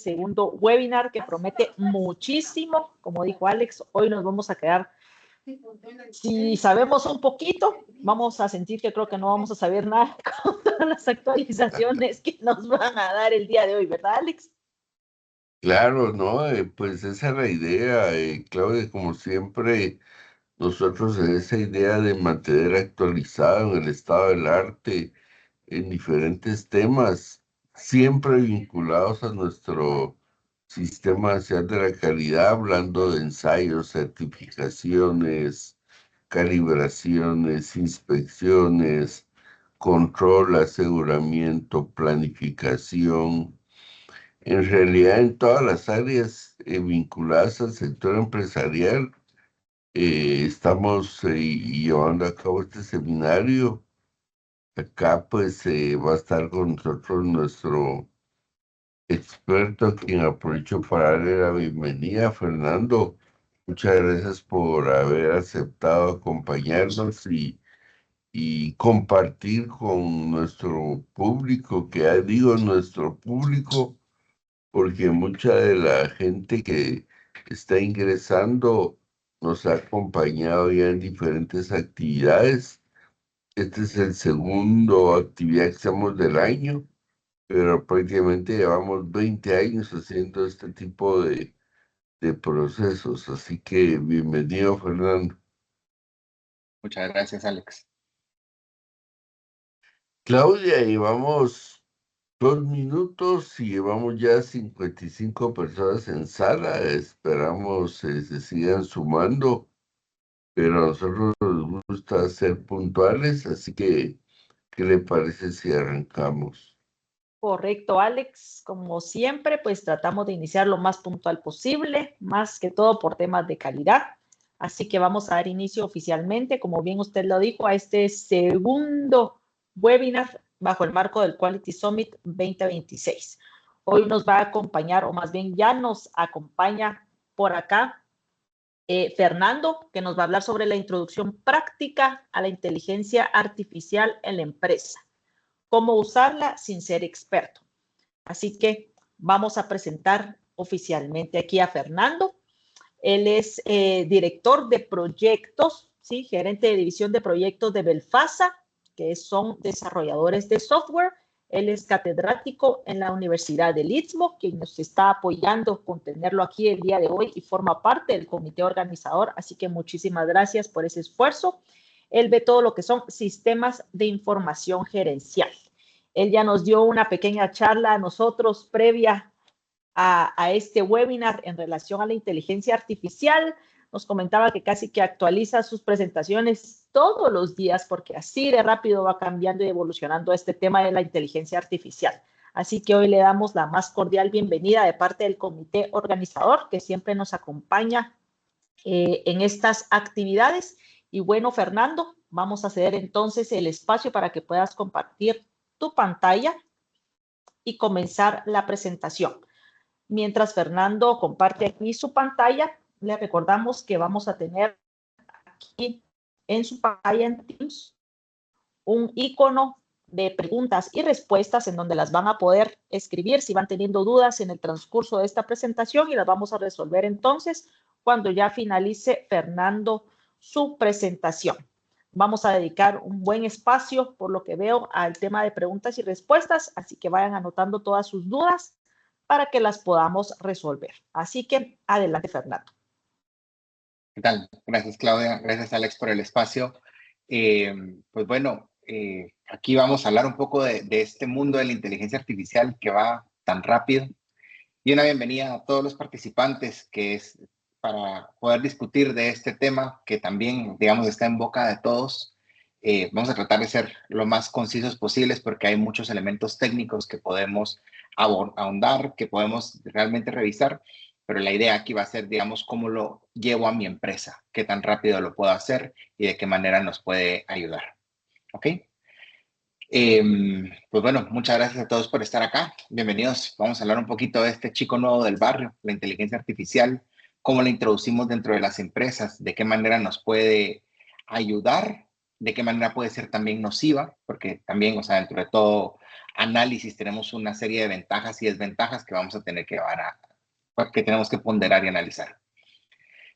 segundo webinar que promete muchísimo. Como dijo Alex, hoy nos vamos a quedar, si sabemos un poquito, vamos a sentir que creo que no vamos a saber nada con todas las actualizaciones que nos van a dar el día de hoy, ¿verdad, Alex? Claro, ¿no? Pues esa es la idea, Claudia, como siempre, nosotros en esa idea de mantener actualizado en el estado del arte en diferentes temas, siempre vinculados a nuestro Sistema Nacional de la Calidad, hablando de ensayos, certificaciones, calibraciones, inspecciones, control, aseguramiento, planificación. En realidad, en todas las áreas vinculadas al sector empresarial, estamos llevando a cabo este seminario. Acá pues va a estar con nosotros nuestro experto, a quien aprovecho para darle la bienvenida, Fernando. Muchas gracias por haber aceptado acompañarnos y compartir con nuestro público, que ya digo nuestro público, porque mucha de la gente que está ingresando nos ha acompañado ya en diferentes actividades. Este es el segundo actividad que hacemos del año, pero prácticamente llevamos 20 años haciendo este tipo de procesos. Así que bienvenido, Fernando. Muchas gracias, Alex. Claudia, llevamos 2 minutos y llevamos ya 55 personas en sala. Esperamos se sigan sumando, pero a nosotros nos gusta ser puntuales, así que, ¿qué le parece si arrancamos? Correcto, Alex. Como siempre, pues tratamos de iniciar lo más puntual posible, más que todo por temas de calidad. Así que vamos a dar inicio oficialmente, como bien usted lo dijo, a este segundo webinar bajo el marco del Quality Summit 2026. Hoy nos va a acompañar, o más bien ya nos acompaña por acá, Fernando, que nos va a hablar sobre la introducción práctica a la inteligencia artificial en la empresa. Cómo usarla sin ser experto. Así que vamos a presentar oficialmente aquí a Fernando. Él es director de proyectos, ¿sí? Gerente de división de proyectos de Belfasa, que son desarrolladores de software. Él es catedrático en la Universidad del Istmo, quien nos está apoyando con tenerlo aquí el día de hoy y forma parte del comité organizador. Así que muchísimas gracias por ese esfuerzo. Él ve todo lo que son sistemas de información gerencial. Él ya nos dio una pequeña charla a nosotros previa a este webinar en relación a la inteligencia artificial. Nos comentaba que casi que actualiza sus presentaciones todos los días porque así de rápido va cambiando y evolucionando este tema de la inteligencia artificial. Así que hoy le damos la más cordial bienvenida de parte del comité organizador que siempre nos acompaña en estas actividades. Y bueno, Fernando, vamos a ceder entonces el espacio para que puedas compartir tu pantalla y comenzar la presentación. Mientras Fernando comparte aquí su pantalla, le recordamos que vamos a tener aquí en su pantalla en Teams un icono de preguntas y respuestas en donde las van a poder escribir si van teniendo dudas en el transcurso de esta presentación y las vamos a resolver entonces cuando ya finalice Fernando su presentación. Vamos a dedicar un buen espacio, por lo que veo, al tema de preguntas y respuestas, así que vayan anotando todas sus dudas para que las podamos resolver. Así que adelante, Fernando. ¿Qué tal? Gracias, Claudia. Gracias, Alex, por el espacio. Pues bueno, aquí vamos a hablar un poco de este mundo de la inteligencia artificial que va tan rápido. Y una bienvenida a todos los participantes, que es para poder discutir de este tema que también, digamos, está en boca de todos. Vamos a tratar de ser lo más concisos posibles porque hay muchos elementos técnicos que podemos ahondar, que podemos realmente revisar, pero la idea aquí va a ser, digamos, cómo lo llevo a mi empresa, qué tan rápido lo puedo hacer y de qué manera nos puede ayudar. ¿Ok? Pues bueno, muchas gracias a todos por estar acá. Bienvenidos. Vamos a hablar un poquito de este chico nuevo del barrio, la inteligencia artificial, cómo la introducimos dentro de las empresas, de qué manera nos puede ayudar, de qué manera puede ser también nociva, porque también, o sea, dentro de todo análisis tenemos una serie de ventajas y desventajas que vamos a tener que que tenemos que ponderar y analizar.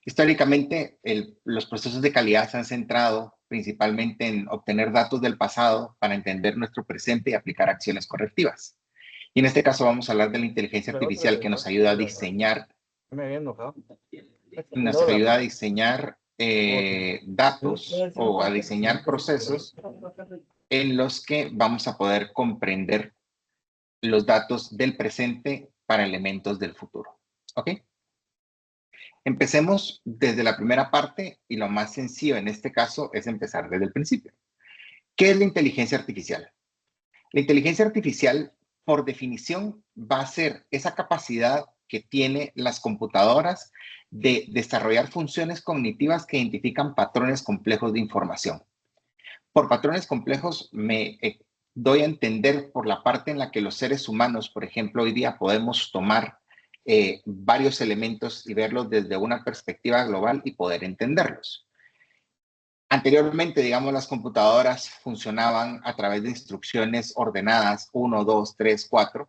Históricamente, los procesos de calidad se han centrado principalmente en obtener datos del pasado para entender nuestro presente y aplicar acciones correctivas. Y en este caso vamos a hablar de la inteligencia artificial que nos ayuda a diseñar, datos o a diseñar procesos en los que vamos a poder comprender los datos del presente para elementos del futuro. ¿Ok? Empecemos desde la primera parte y lo más sencillo en este caso es empezar desde el principio. ¿Qué es la inteligencia artificial? La inteligencia artificial, por definición, va a ser esa capacidad que tienen las computadoras de desarrollar funciones cognitivas que identifican patrones complejos de información. Por patrones complejos me doy a entender por la parte en la que los seres humanos, por ejemplo, hoy día podemos tomar varios elementos y verlos desde una perspectiva global y poder entenderlos. Anteriormente, digamos, las computadoras funcionaban a través de instrucciones ordenadas 1, 2, 3, 4.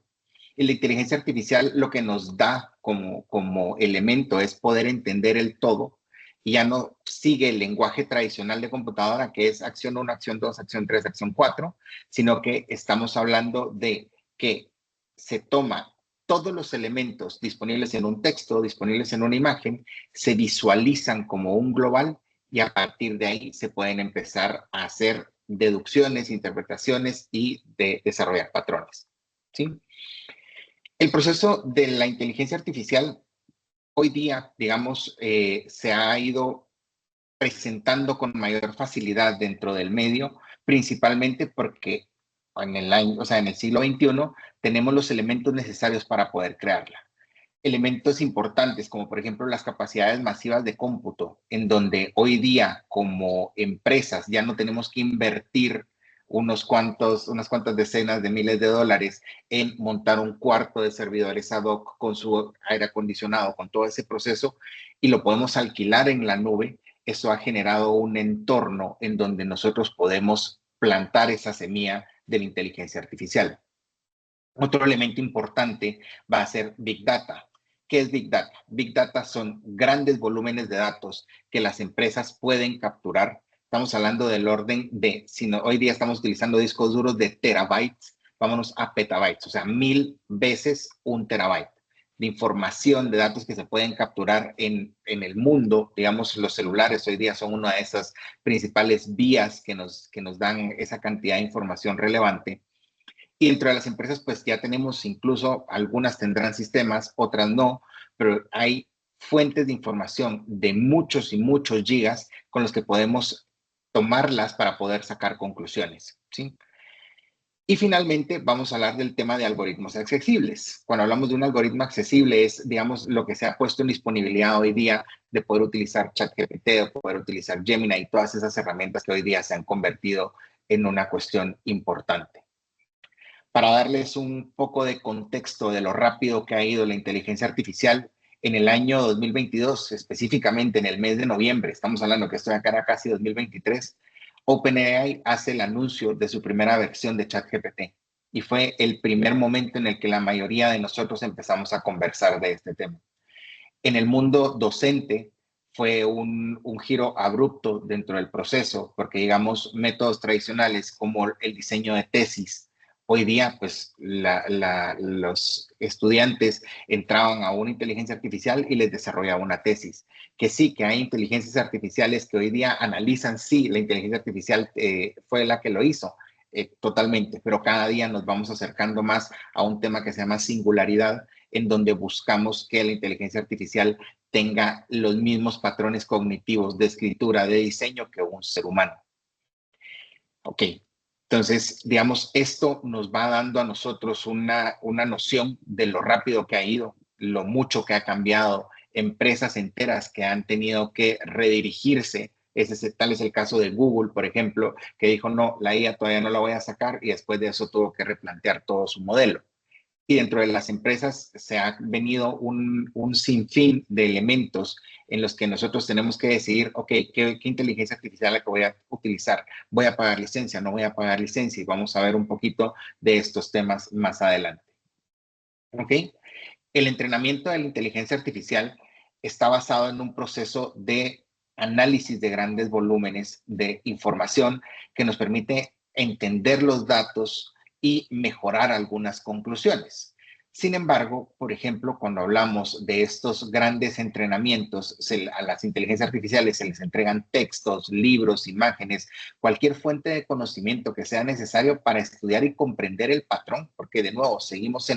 Y la inteligencia artificial lo que nos da como elemento es poder entender el todo y ya no sigue el lenguaje tradicional de computadora que es acción 1, acción 2, acción 3, acción 4, sino que estamos hablando de que se toma todos los elementos disponibles en un texto, disponibles en una imagen, se visualizan como un global y a partir de ahí se pueden empezar a hacer deducciones, interpretaciones y desarrollar patrones. ¿Sí? El proceso de la inteligencia artificial hoy día, digamos, se ha ido presentando con mayor facilidad dentro del medio, principalmente porque en el siglo XXI tenemos los elementos necesarios para poder crearla. Elementos importantes como por ejemplo las capacidades masivas de cómputo, en donde hoy día como empresas ya no tenemos que invertir unas cuantas decenas de miles de dólares en montar un cuarto de servidores ad hoc con su aire acondicionado, con todo ese proceso, y lo podemos alquilar en la nube. Eso ha generado un entorno en donde nosotros podemos plantar esa semilla de la inteligencia artificial. Otro elemento importante va a ser Big Data. ¿Qué es Big Data? Big Data son grandes volúmenes de datos que las empresas pueden capturar. Estamos hablando del orden de, hoy día estamos utilizando discos duros de terabytes, vámonos a petabytes, o sea, 1000 veces un terabyte de información, de datos que se pueden capturar en el mundo. Digamos, los celulares hoy día son una de esas principales vías que nos dan esa cantidad de información relevante. Y dentro de las empresas, pues ya tenemos incluso, algunas tendrán sistemas, otras no, pero hay fuentes de información de muchos y muchos gigas con los que podemos tomarlas para poder sacar conclusiones, ¿sí? Y finalmente vamos a hablar del tema de algoritmos accesibles. Cuando hablamos de un algoritmo accesible es, digamos, lo que se ha puesto en disponibilidad hoy día de poder utilizar ChatGPT, de poder utilizar Gemini y todas esas herramientas que hoy día se han convertido en una cuestión importante. Para darles un poco de contexto de lo rápido que ha ido la inteligencia artificial, en el año 2022, específicamente en el mes de noviembre, estamos hablando que esto ya era casi 2023, OpenAI hace el anuncio de su primera versión de ChatGPT y fue el primer momento en el que la mayoría de nosotros empezamos a conversar de este tema. En el mundo docente fue un giro abrupto dentro del proceso porque, digamos, métodos tradicionales como el diseño de tesis, hoy día, pues, los estudiantes entraban a una inteligencia artificial y les desarrollaba una tesis. Que sí, que hay inteligencias artificiales que hoy día analizan, sí, la inteligencia artificial fue la que lo hizo, totalmente, pero cada día nos vamos acercando más a un tema que se llama singularidad, en donde buscamos que la inteligencia artificial tenga los mismos patrones cognitivos de escritura, de diseño que un ser humano. Ok. Entonces, digamos, esto nos va dando a nosotros una noción de lo rápido que ha ido, lo mucho que ha cambiado, empresas enteras que han tenido que redirigirse. Tal es el caso de Google, por ejemplo, que dijo, no, la IA todavía no la voy a sacar y después de eso tuvo que replantear todo su modelo. y dentro de las empresas se ha venido un sinfín de elementos en los que nosotros tenemos que decidir, ok, ¿qué inteligencia artificial es la que voy a utilizar? ¿Voy a pagar licencia? ¿No voy a pagar licencia? Y vamos a ver un poquito de estos temas más adelante. Ok, el entrenamiento de la inteligencia artificial está basado en un proceso de análisis de grandes volúmenes de información que nos permite entender los datos y mejorar algunas conclusiones. Sin embargo, por ejemplo, cuando hablamos de estos grandes entrenamientos, a las inteligencias artificiales se les entregan textos, libros, imágenes, cualquier fuente de conocimiento que sea necesario para estudiar y comprender el patrón, porque de nuevo seguimos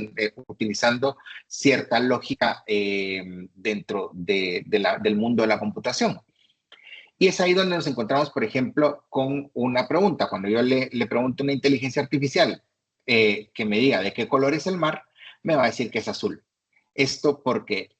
utilizando cierta lógica dentro del mundo de la computación. Y es ahí donde nos encontramos, por ejemplo, con una pregunta. Cuando yo le pregunto a una inteligencia artificial que me diga de qué color es el mar, me va a decir que es azul. Esto porque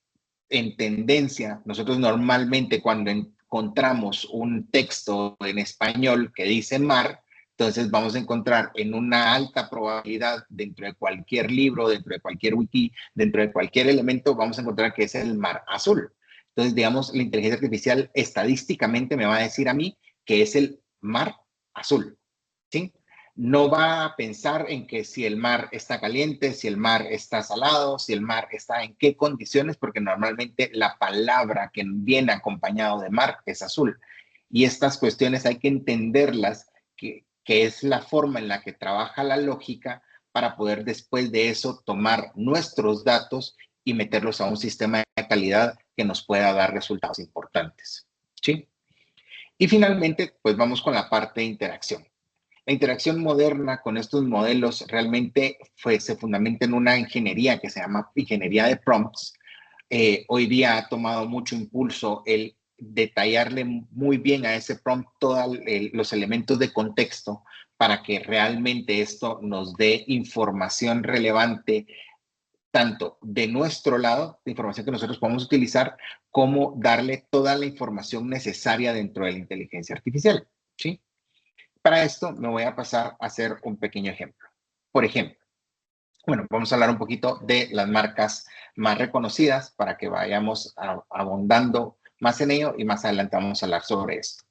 en tendencia, nosotros normalmente cuando encontramos un texto en español que dice mar, entonces vamos a encontrar en una alta probabilidad dentro de cualquier libro, dentro de cualquier wiki, dentro de cualquier elemento, vamos a encontrar que es el mar azul. Entonces, digamos, la inteligencia artificial estadísticamente me va a decir a mí que es el mar azul, ¿sí? No va a pensar en que si el mar está caliente, si el mar está salado, si el mar está en qué condiciones, porque normalmente la palabra que viene acompañado de mar es azul. Y estas cuestiones hay que entenderlas, que es la forma en la que trabaja la lógica para poder después de eso tomar nuestros datos y meterlos a un sistema de calidad que nos pueda dar resultados importantes, ¿sí? Y finalmente, pues vamos con la parte de interacción. La interacción moderna con estos modelos realmente se fundamenta en una ingeniería que se llama ingeniería de prompts. Hoy día ha tomado mucho impulso el detallarle muy bien a ese prompt todos los elementos de contexto para que realmente esto nos dé información relevante tanto de nuestro lado, de información que nosotros podemos utilizar, como darle toda la información necesaria dentro de la inteligencia artificial, ¿sí? Para esto me voy a pasar a hacer un pequeño ejemplo. Por ejemplo, bueno, vamos a hablar un poquito de las marcas más reconocidas para que vayamos abundando más en ello y más adelante vamos a hablar sobre esto.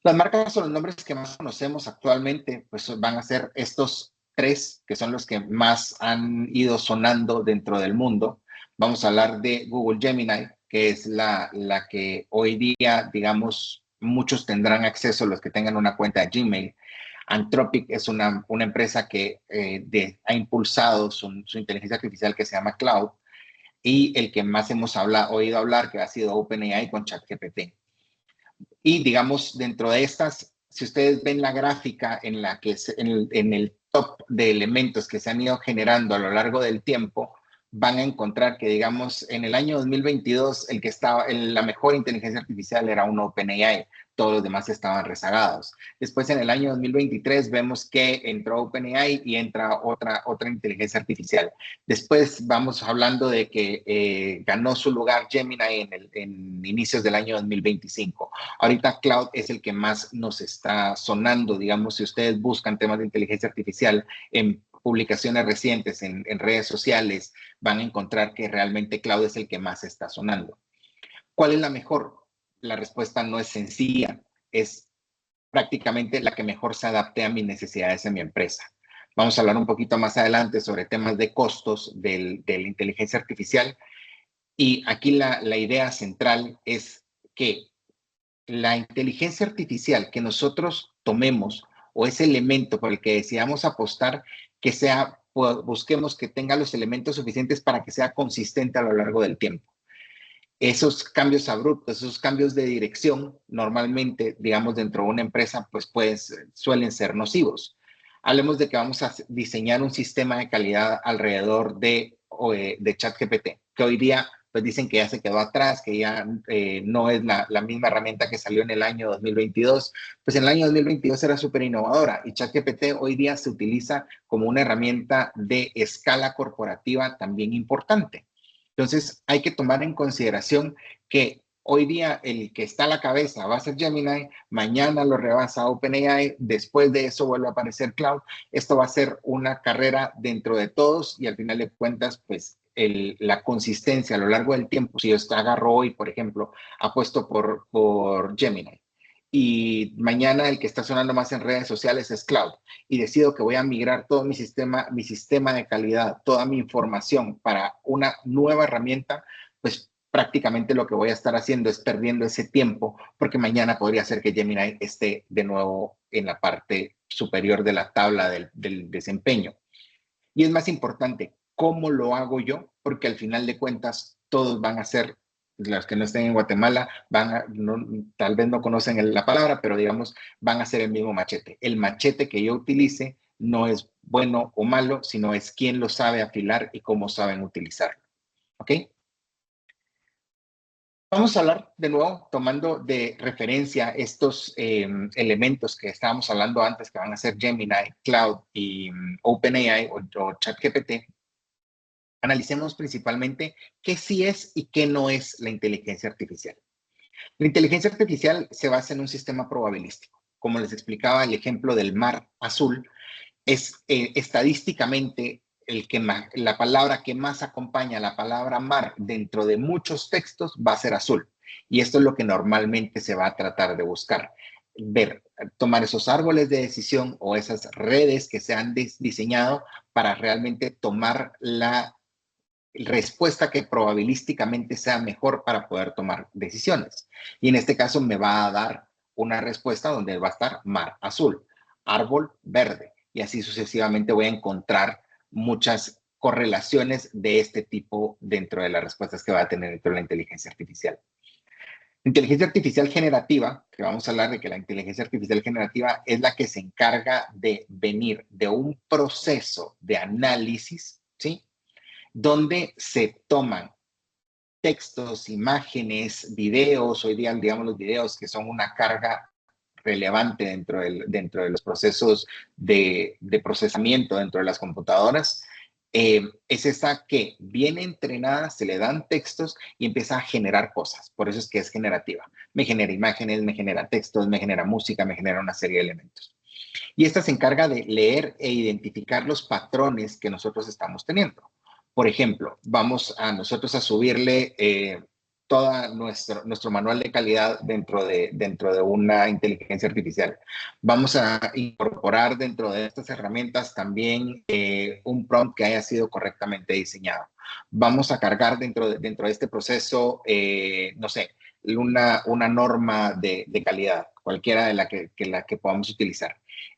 Las marcas o los nombres que más conocemos actualmente pues van a ser estos tres, que son los que más han ido sonando dentro del mundo. Vamos a hablar de Google Gemini, que es la que hoy día, digamos, muchos tendrán acceso, los que tengan una cuenta de Gmail. Anthropic es una empresa que ha impulsado su inteligencia artificial que se llama Cloud, y el que más hemos oído hablar, que ha sido OpenAI con ChatGPT. Y digamos, dentro de estas, si ustedes ven la gráfica en la que en el top de elementos que se han ido generando a lo largo del tiempo, van a encontrar que, digamos, en el año 2022, el que estaba en la mejor inteligencia artificial era un OpenAI. Todos los demás estaban rezagados. Después, en el año 2023, vemos que entró OpenAI y entra otra inteligencia artificial. Después vamos hablando de que ganó su lugar Gemini en inicios del año 2025. Ahorita Cloud es el que más nos está sonando, digamos, si ustedes buscan temas de inteligencia artificial en publicaciones recientes, en redes sociales, van a encontrar que realmente Cloud es el que más está sonando. ¿Cuál es la mejor? La respuesta no es sencilla, es prácticamente la que mejor se adapte a mis necesidades en mi empresa. Vamos a hablar un poquito más adelante sobre temas de costos de la inteligencia artificial, y aquí la idea central es que la inteligencia artificial que nosotros tomemos o ese elemento por el que decidamos apostar, que sea, busquemos que tenga los elementos suficientes para que sea consistente a lo largo del tiempo. Esos cambios abruptos, esos cambios de dirección, normalmente, digamos, dentro de una empresa, pues suelen ser nocivos. Hablemos de que vamos a diseñar un sistema de calidad alrededor de ChatGPT, que hoy día pues dicen que ya se quedó atrás, que ya no es la misma herramienta que salió en el año 2022. Pues en el año 2022 era súper innovadora, y ChatGPT hoy día se utiliza como una herramienta de escala corporativa también importante. Entonces, hay que tomar en consideración que Hoy día el que está a la cabeza va a ser Gemini, mañana lo rebasa OpenAI, después de eso vuelve a aparecer Cloud. Esto va a ser una carrera dentro de todos y al final de cuentas, pues la consistencia a lo largo del tiempo, si yo agarro hoy, por ejemplo, apuesto por Gemini y mañana el que está sonando más en redes sociales es Cloud y decido que voy a migrar todo mi sistema de calidad, toda mi información para una nueva herramienta, pues prácticamente lo que voy a estar haciendo es perdiendo ese tiempo, porque mañana podría ser que Gemini esté de nuevo en la parte superior de la tabla del desempeño. Y es más importante cómo lo hago yo, porque al final de cuentas todos van a ser, los que no estén en Guatemala, tal vez no conocen la palabra, pero digamos, van a ser el mismo machete. El machete que yo utilice no es bueno o malo, sino es quién lo sabe afilar y cómo saben utilizarlo. ¿Ok? Vamos a hablar de nuevo, tomando de referencia estos elementos que estábamos hablando antes, que van a ser Gemini, Cloud y OpenAI o ChatGPT. Analicemos principalmente qué sí es y qué no es la inteligencia artificial. La inteligencia artificial se basa en un sistema probabilístico. Como les explicaba, el ejemplo del mar azul es estadísticamente la palabra que más acompaña a la palabra mar dentro de muchos textos va a ser azul. Y esto es lo que normalmente se va a tratar de buscar. Tomar esos árboles de decisión o esas redes que se han diseñado para realmente tomar la respuesta que probabilísticamente sea mejor para poder tomar decisiones. Y en este caso me va a dar una respuesta donde va a estar mar azul, árbol verde, y así sucesivamente voy a encontrar muchas correlaciones de este tipo dentro de las respuestas que va a tener dentro de la inteligencia artificial. Inteligencia artificial generativa, que vamos a hablar de que la inteligencia artificial generativa es la que se encarga de venir de un proceso de análisis, ¿sí? Donde se toman textos, imágenes, videos, hoy día digamos los videos que son una carga relevante dentro de los procesos de procesamiento dentro de las computadoras, es esa que viene entrenada, se le dan textos y empieza a generar cosas. Por eso es que es generativa. Me genera imágenes, me genera textos, me genera música, me genera una serie de elementos. Y esta se encarga de leer e identificar los patrones que nosotros estamos teniendo. Por ejemplo, vamos a nosotros a subirle todo nuestro manual de calidad dentro de una inteligencia artificial. Vamos a incorporar dentro de estas herramientas también un prompt que haya sido correctamente diseñado. Vamos a cargar dentro de este proceso, no sé, una norma de calidad, cualquiera de la que podamos utilizar.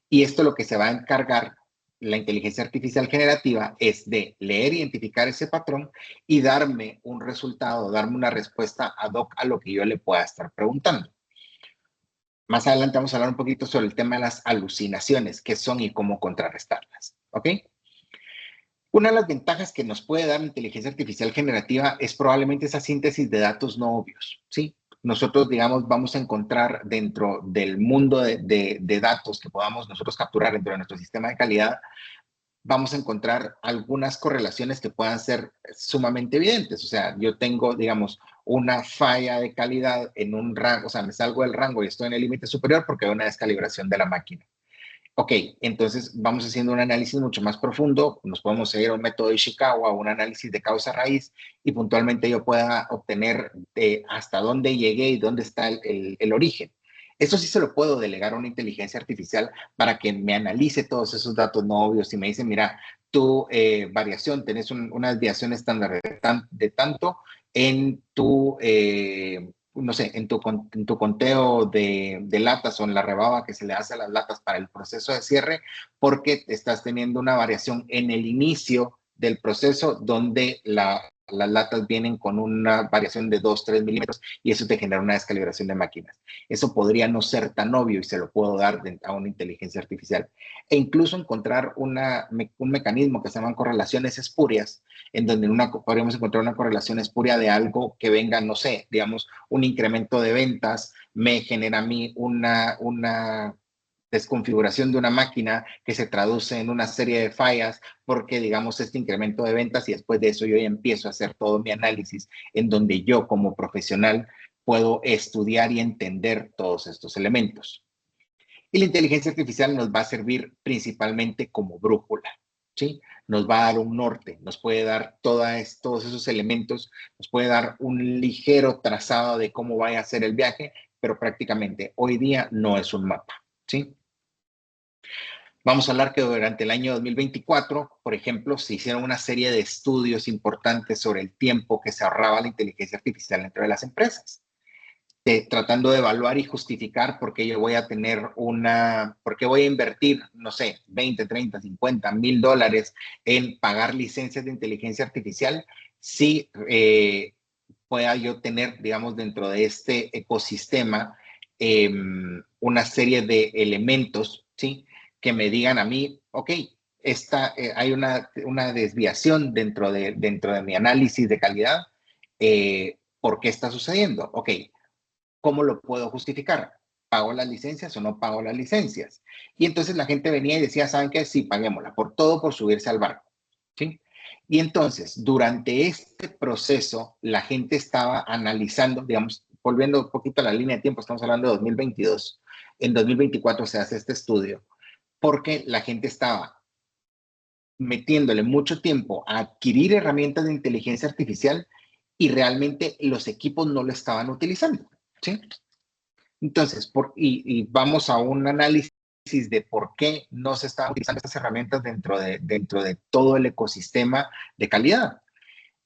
Y esto lo que se va a encargar la inteligencia artificial generativa es de leer, identificar ese patrón y darme un resultado, darme una respuesta ad hoc a lo que yo le pueda estar preguntando. Más adelante vamos a hablar un poquito sobre el tema de las alucinaciones, qué son y cómo contrarrestarlas, ¿ok? Una de las ventajas que nos puede dar la inteligencia artificial generativa es probablemente esa síntesis de datos no obvios, ¿sí? Nosotros, digamos, vamos a encontrar dentro del mundo de datos que podamos nosotros capturar dentro de nuestro sistema de calidad, vamos a encontrar algunas correlaciones que puedan ser sumamente evidentes. O sea, yo tengo, digamos, una falla de calidad en un rango, o sea, me salgo del rango y estoy en el límite superior porque hay una descalibración de la máquina. Ok, entonces vamos haciendo un análisis mucho más profundo, nos podemos seguir a un método de Ishikawa, un análisis de causa-raíz y puntualmente yo pueda obtener hasta dónde llegué y dónde está el origen. Eso sí se lo puedo delegar a una inteligencia artificial para que me analice todos esos datos no obvios y me dice, mira, tu variación, tenés una desviación estándar de tanto en tu no sé, en tu conteo de latas o en la rebaba que se le hace a las latas para el proceso de cierre, porque estás teniendo una variación en el inicio del proceso donde las latas vienen con una variación de 2-3 milímetros y eso te genera una descalibración de máquinas. Eso podría no ser tan obvio y se lo puedo dar a una inteligencia artificial. E incluso encontrar un mecanismo que se llaman correlaciones espurias, en donde podríamos encontrar una correlación espuria de algo que venga, no sé, digamos, un incremento de ventas, me genera a mí una desconfiguración de una máquina que se traduce en una serie de fallas porque, digamos, este incremento de ventas y después de eso yo ya empiezo a hacer todo mi análisis en donde yo como profesional puedo estudiar y entender todos estos elementos. Y la inteligencia artificial nos va a servir principalmente como brújula, ¿sí? Nos va a dar un norte, nos puede dar todos esos elementos, nos puede dar un ligero trazado de cómo vaya a ser el viaje, pero prácticamente hoy día no es un mapa, ¿sí? Vamos a hablar que durante el año 2024, por ejemplo, se hicieron una serie de estudios importantes sobre el tiempo que se ahorraba la inteligencia artificial dentro de las empresas, tratando de evaluar y justificar por qué yo voy a tener por qué voy a invertir, no sé, 20, 30, 50 mil dólares en pagar licencias de inteligencia artificial si pueda yo tener, digamos, dentro de este ecosistema una serie de elementos, ¿sí? Que me digan a mí, ok, hay una desviación dentro de mi análisis de calidad. ¿Por qué está sucediendo? Ok, ¿cómo lo puedo justificar? ¿Pago las licencias o no pago las licencias? Y entonces la gente venía y decía, ¿saben qué? Sí, paguémosla, por todo por subirse al barco, ¿sí? Y entonces, durante este proceso, la gente estaba analizando, digamos, volviendo un poquito a la línea de tiempo, estamos hablando de 2022, en 2024 se hace este estudio, porque la gente estaba metiéndole mucho tiempo a adquirir herramientas de inteligencia artificial y realmente los equipos no lo estaban utilizando, ¿sí? Entonces, y vamos a un análisis de por qué no se están utilizando estas herramientas dentro de todo el ecosistema de calidad.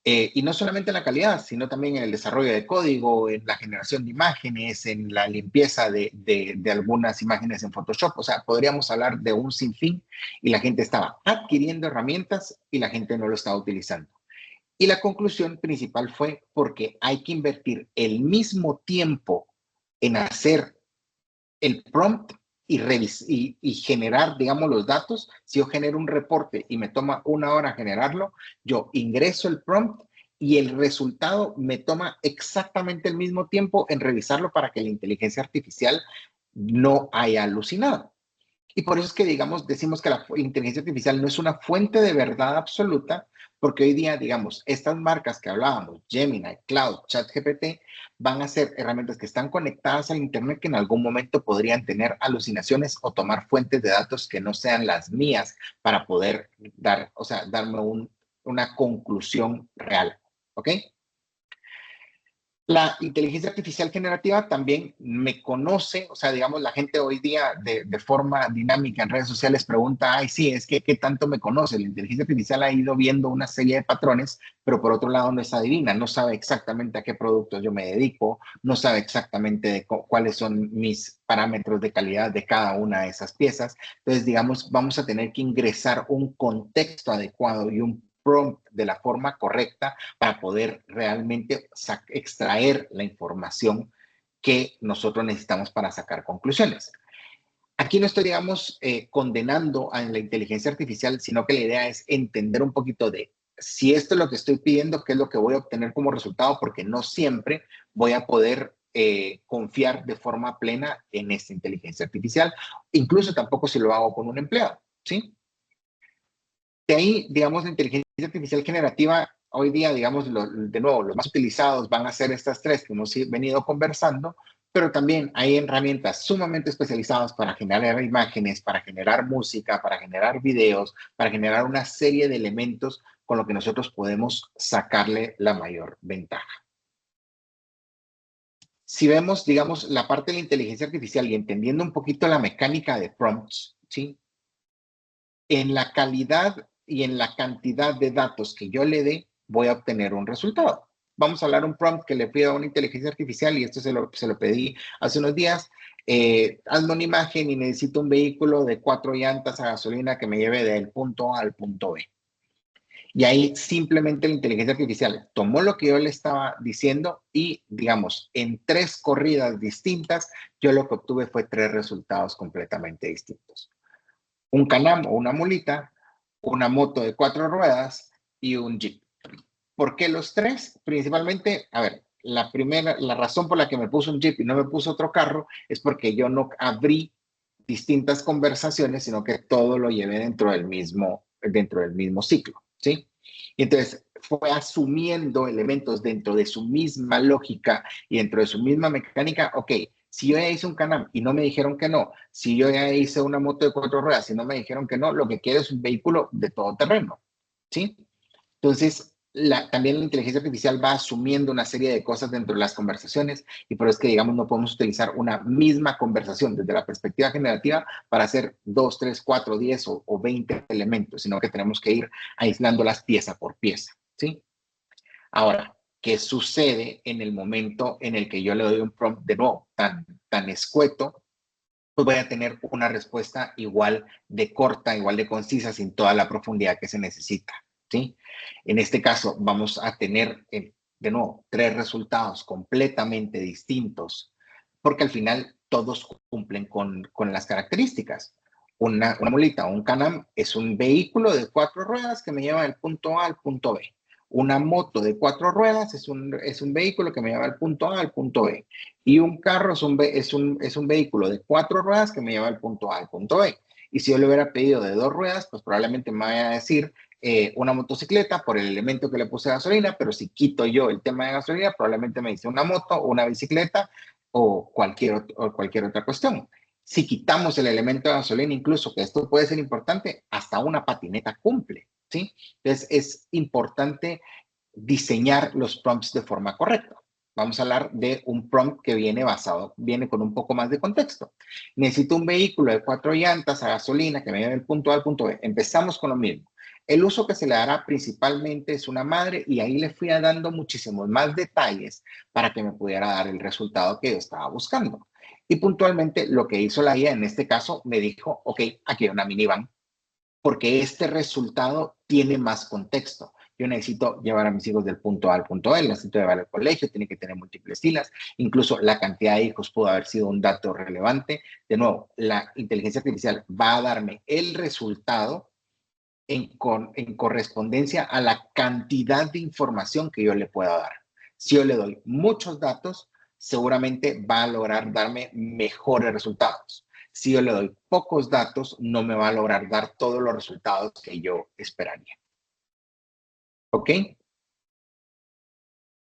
Y no solamente en la calidad, sino también en el desarrollo de código, en la generación de imágenes, en la limpieza de algunas imágenes en Photoshop. O sea, podríamos hablar de un sinfín y la gente estaba adquiriendo herramientas y la gente no lo estaba utilizando. Y la conclusión principal fue porque hay que invertir el mismo tiempo en hacer el prompt y generar, digamos, los datos. Si yo genero un reporte y me toma 1 hora generarlo, yo ingreso el prompt y el resultado me toma exactamente el mismo tiempo en revisarlo para que la inteligencia artificial no haya alucinado. Y por eso es que, digamos, decimos que la inteligencia artificial no es una fuente de verdad absoluta, porque hoy día, digamos, estas marcas que hablábamos, Gemini, Cloud, ChatGPT, van a ser herramientas que están conectadas al Internet que en algún momento podrían tener alucinaciones o tomar fuentes de datos que no sean las mías para poder darme una conclusión real, ¿ok? La inteligencia artificial generativa también me conoce, o sea, digamos, la gente hoy día de forma dinámica en redes sociales pregunta, ay, sí, es que ¿qué tanto me conoce? La inteligencia artificial ha ido viendo una serie de patrones, pero por otro lado no es adivina, no sabe exactamente a qué productos yo me dedico, no sabe exactamente cuáles son mis parámetros de calidad de cada una de esas piezas. Entonces, digamos, vamos a tener que ingresar un contexto adecuado y un prompt de la forma correcta para poder realmente extraer la información que nosotros necesitamos para sacar conclusiones. Aquí no estoy, digamos, condenando a la inteligencia artificial, sino que la idea es entender un poquito de si esto es lo que estoy pidiendo, qué es lo que voy a obtener como resultado, porque no siempre voy a poder confiar de forma plena en esta inteligencia artificial, incluso tampoco si lo hago con un empleado, ¿sí? De ahí, digamos, la inteligencia artificial generativa, hoy día, digamos, de nuevo, los más utilizados van a ser estas tres que hemos venido conversando, pero también hay herramientas sumamente especializadas para generar imágenes, para generar música, para generar videos, para generar una serie de elementos con lo que nosotros podemos sacarle la mayor ventaja. Si vemos, digamos, la parte de la inteligencia artificial y entendiendo un poquito la mecánica de prompts, ¿sí? En la calidad y en la cantidad de datos que yo le dé, voy a obtener un resultado. Vamos a hablar un prompt que le pido a una inteligencia artificial y esto se lo pedí hace unos días. Hazme una imagen y necesito un vehículo de 4 llantas a gasolina que me lleve del punto A al punto B. Y ahí simplemente la inteligencia artificial tomó lo que yo le estaba diciendo y, digamos, en 3 corridas distintas, yo lo que obtuve fue 3 resultados completamente distintos. Un Can-Am o una mulita, una moto de 4 ruedas y un Jeep. ¿Por qué los 3? Principalmente, a ver, la razón por la que me puso un Jeep y no me puso otro carro es porque yo no abrí distintas conversaciones, sino que todo lo llevé dentro del mismo ciclo, ¿sí? Y entonces fue asumiendo elementos dentro de su misma lógica y dentro de su misma mecánica. Ok, si yo ya hice un Can-Am y no me dijeron que no, si yo ya hice una moto de 4 ruedas y no me dijeron que no, lo que quiero es un vehículo de todo terreno, ¿sí? Entonces, también la inteligencia artificial va asumiendo una serie de cosas dentro de las conversaciones y por eso es que, digamos, no podemos utilizar una misma conversación desde la perspectiva generativa para hacer 2, 3, 4, 10 o 20 elementos, sino que tenemos que ir aislándolas pieza por pieza, ¿sí? Ahora, ¿qué sucede en el momento en el que yo le doy un prompt de nuevo tan escueto? Pues voy a tener una respuesta igual de corta, igual de concisa, sin toda la profundidad que se necesita, ¿sí? En este caso, vamos a tener, de nuevo, 3 resultados completamente distintos, porque al final todos cumplen con las características. Una mulita o un Can-Am es un vehículo de 4 ruedas que me lleva del punto A al punto B. Una moto de 4 ruedas es un vehículo que me lleva del punto A al punto B. Y un carro es un vehículo de 4 ruedas que me lleva del punto A al punto B. Y si yo le hubiera pedido de 2 ruedas, pues probablemente me vaya a decir una motocicleta por el elemento que le puse gasolina, pero si quito yo el tema de gasolina, probablemente me dice una moto o una bicicleta o cualquier otra cuestión. Si quitamos el elemento de gasolina, incluso, que esto puede ser importante, hasta una patineta cumple, ¿sí? Entonces, es importante diseñar los prompts de forma correcta. Vamos a hablar de un prompt que viene con un poco más de contexto. Necesito un vehículo de 4 llantas a gasolina que me lleve del punto A al punto B. Empezamos con lo mismo. El uso que se le dará principalmente es una madre y ahí le fui dando muchísimos más detalles para que me pudiera dar el resultado que yo estaba buscando. Y puntualmente lo que hizo la IA en este caso me dijo, ok, aquí hay una minivan, porque este resultado tiene más contexto. Yo necesito llevar a mis hijos del punto A al punto B, necesito llevar al colegio, tiene que tener múltiples filas, incluso la cantidad de hijos pudo haber sido un dato relevante. De nuevo, la inteligencia artificial va a darme el resultado en correspondencia a la cantidad de información que yo le pueda dar. Si yo le doy muchos datos, seguramente va a lograr darme mejores resultados. Si yo le doy pocos datos, no me va a lograr dar todos los resultados que yo esperaría. ¿Ok?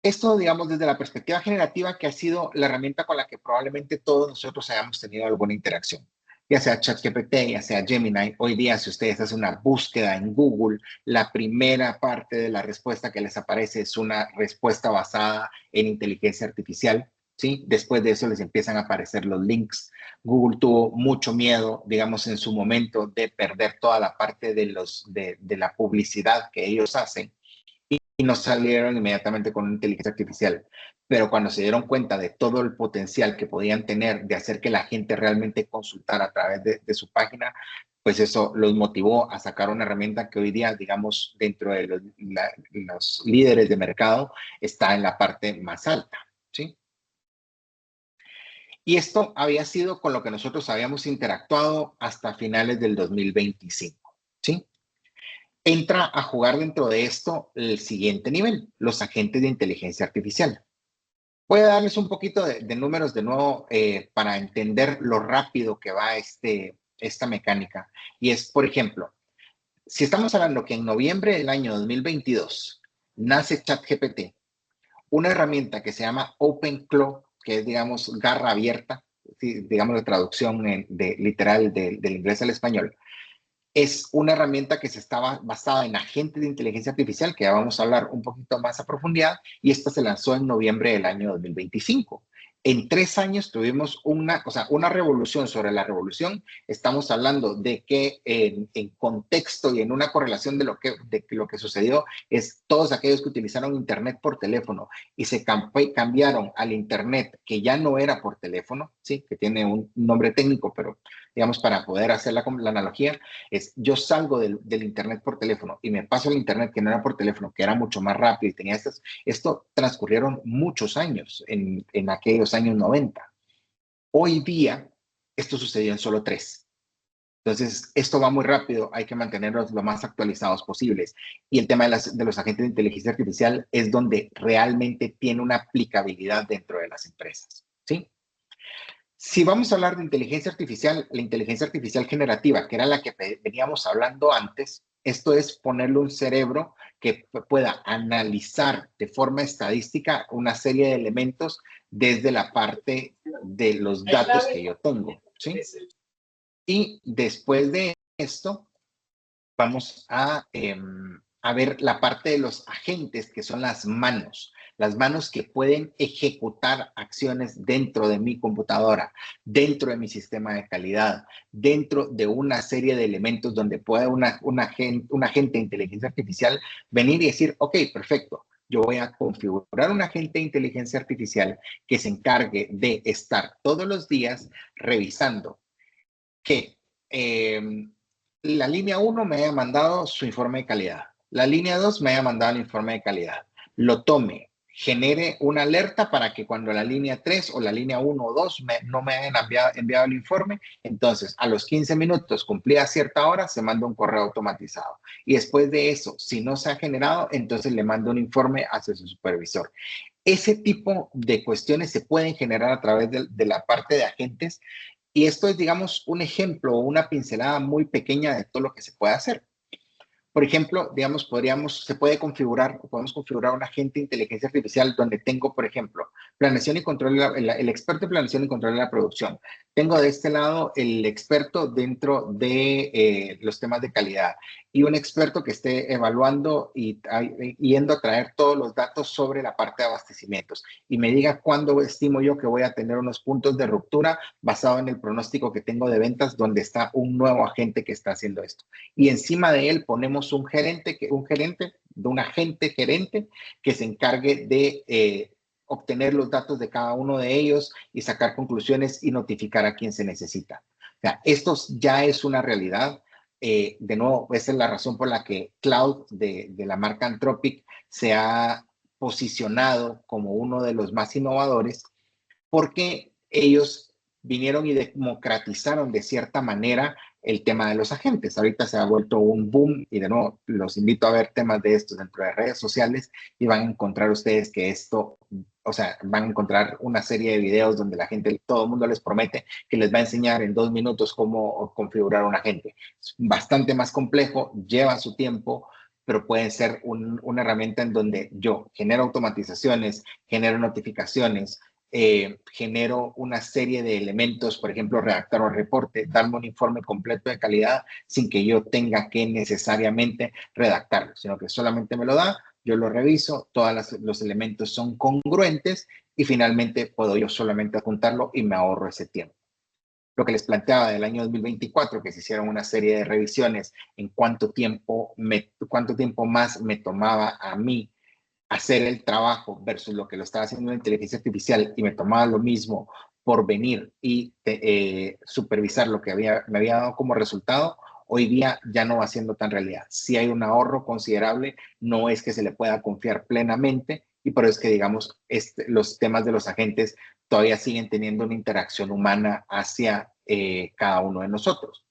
Esto, digamos, desde la perspectiva generativa, que ha sido la herramienta con la que probablemente todos nosotros hayamos tenido alguna interacción, ya sea ChatGPT, ya sea Gemini. Hoy día, si ustedes hacen una búsqueda en Google, la primera parte de la respuesta que les aparece es una respuesta basada en inteligencia artificial, ¿sí? Después de eso les empiezan a aparecer los links. Google tuvo mucho miedo, digamos, en su momento de perder toda la parte de la publicidad que ellos hacen y nos salieron inmediatamente con una inteligencia artificial. Pero cuando se dieron cuenta de todo el potencial que podían tener de hacer que la gente realmente consultara a través de su página, pues eso los motivó a sacar una herramienta que hoy día, digamos, dentro de los líderes de mercado, está en la parte más alta, ¿sí? Y esto había sido con lo que nosotros habíamos interactuado hasta finales del 2025, ¿sí? Entra a jugar dentro de esto el siguiente nivel, los agentes de inteligencia artificial. Voy a darles un poquito de números de nuevo para entender lo rápido que va esta mecánica. Y es, por ejemplo, si estamos hablando que en noviembre del año 2022 nace ChatGPT, una herramienta que se llama OpenClaw, que es, digamos, garra abierta, digamos la traducción literal del inglés al español, es una herramienta que se estaba basada en agentes de inteligencia artificial, que ya vamos a hablar un poquito más a profundidad, y esta se lanzó en noviembre del año 2025. En 3 años tuvimos una revolución sobre la revolución. Estamos hablando de que en contexto y en una correlación de lo que sucedió es todos aquellos que utilizaron Internet por teléfono y se cambiaron al Internet que ya no era por teléfono, ¿sí? Que tiene un nombre técnico, pero digamos para poder hacer la analogía, es yo salgo del Internet por teléfono y me paso al Internet que no era por teléfono, que era mucho más rápido y tenía esto transcurrieron muchos años en aquellos años 90. Hoy día, esto sucedió en solo 3. Entonces, esto va muy rápido, hay que mantenerlos lo más actualizados posibles. Y el tema de los agentes de inteligencia artificial es donde realmente tiene una aplicabilidad dentro de las empresas, ¿sí? Si vamos a hablar de inteligencia artificial, la inteligencia artificial generativa, que era la que veníamos hablando antes, Esto es ponerle un cerebro que pueda analizar de forma estadística una serie de elementos desde la parte de los datos que yo tengo, ¿sí? Y después de esto, vamos a ver la parte de los agentes, que son las manos que pueden ejecutar acciones dentro de mi computadora, dentro de mi sistema de calidad, dentro de una serie de elementos donde pueda un agente de inteligencia artificial venir y decir, ok, perfecto, yo voy a configurar un agente de inteligencia artificial que se encargue de estar todos los días revisando que la línea 1 me haya mandado su informe de calidad, la línea 2 me haya mandado el informe de calidad, lo tome, genere una alerta para que cuando la línea 3 o la línea 1 o 2 no me hayan enviado el informe, entonces a los 15 minutos, cumplida cierta hora, se manda un correo automatizado. Y después de eso, si no se ha generado, entonces le manda un informe hacia su supervisor. Ese tipo de cuestiones se pueden generar a través de la parte de agentes. Y esto es, digamos, un ejemplo o una pincelada muy pequeña de todo lo que se puede hacer. Por ejemplo, digamos, podemos configurar un agente de inteligencia artificial donde tengo, por ejemplo, planeación y control, el experto de planeación y control de la producción. Tengo de este lado el experto dentro de los temas de calidad y un experto que esté evaluando y yendo a traer todos los datos sobre la parte de abastecimientos y me diga cuándo estimo yo que voy a tener unos puntos de ruptura basado en el pronóstico que tengo de ventas donde está un nuevo agente que está haciendo esto. Y encima de él ponemos un agente gerente que se encargue de obtener los datos de cada uno de ellos y sacar conclusiones y notificar a quien se necesita. O sea, esto ya es una realidad. De nuevo, esa es la razón por la que Cloud de la marca Anthropic se ha posicionado como uno de los más innovadores porque ellos vinieron y democratizaron de cierta manera el tema de los agentes. Ahorita se ha vuelto un boom y de nuevo los invito a ver temas de estos dentro de redes sociales y van a encontrar ustedes que esto, o sea, van a encontrar una serie de videos donde la gente, todo el mundo les promete que les va a enseñar en 2 minutos cómo configurar un agente. Es bastante más complejo, lleva su tiempo, pero puede ser una herramienta en donde yo genero automatizaciones, genero notificaciones, genero una serie de elementos, por ejemplo, redactar un reporte, darme un informe completo de calidad sin que yo tenga que necesariamente redactarlo, sino que solamente me lo da, yo lo reviso, todos los elementos son congruentes y finalmente puedo yo solamente adjuntarlo y me ahorro ese tiempo. Lo que les planteaba del año 2024, que se hicieron una serie de revisiones en cuánto tiempo más me tomaba a mí hacer el trabajo versus lo que lo estaba haciendo la inteligencia artificial y me tomaba lo mismo por venir y supervisar lo que me había dado como resultado, hoy día ya no va siendo tan realidad. Si hay un ahorro considerable, no es que se le pueda confiar plenamente y por eso es que, digamos, los temas de los agentes todavía siguen teniendo una interacción humana hacia cada uno de nosotros.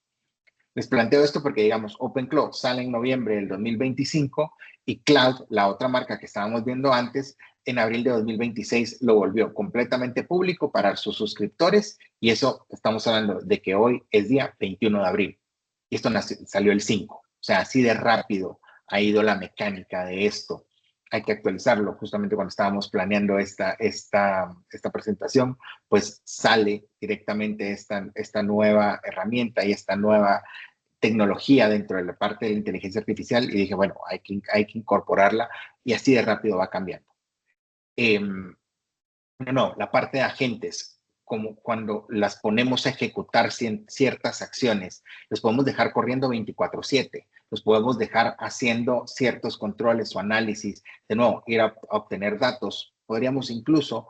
Les planteo esto porque, digamos, OpenCloud sale en noviembre del 2025 y Cloud, la otra marca que estábamos viendo antes, en abril de 2026 lo volvió completamente público para sus suscriptores y eso estamos hablando de que hoy es día 21 de abril y esto salió el 5. O sea, así de rápido ha ido la mecánica de esto. Hay que actualizarlo. Justamente cuando estábamos planeando esta presentación, pues sale directamente esta nueva herramienta y esta nueva tecnología dentro de la parte de la inteligencia artificial y dije, bueno, hay que incorporarla y así de rápido va cambiando. La parte de agentes, como cuando las ponemos a ejecutar ciertas acciones, los podemos dejar corriendo 24/7, los podemos dejar haciendo ciertos controles o análisis, de nuevo, ir a obtener datos. Podríamos incluso,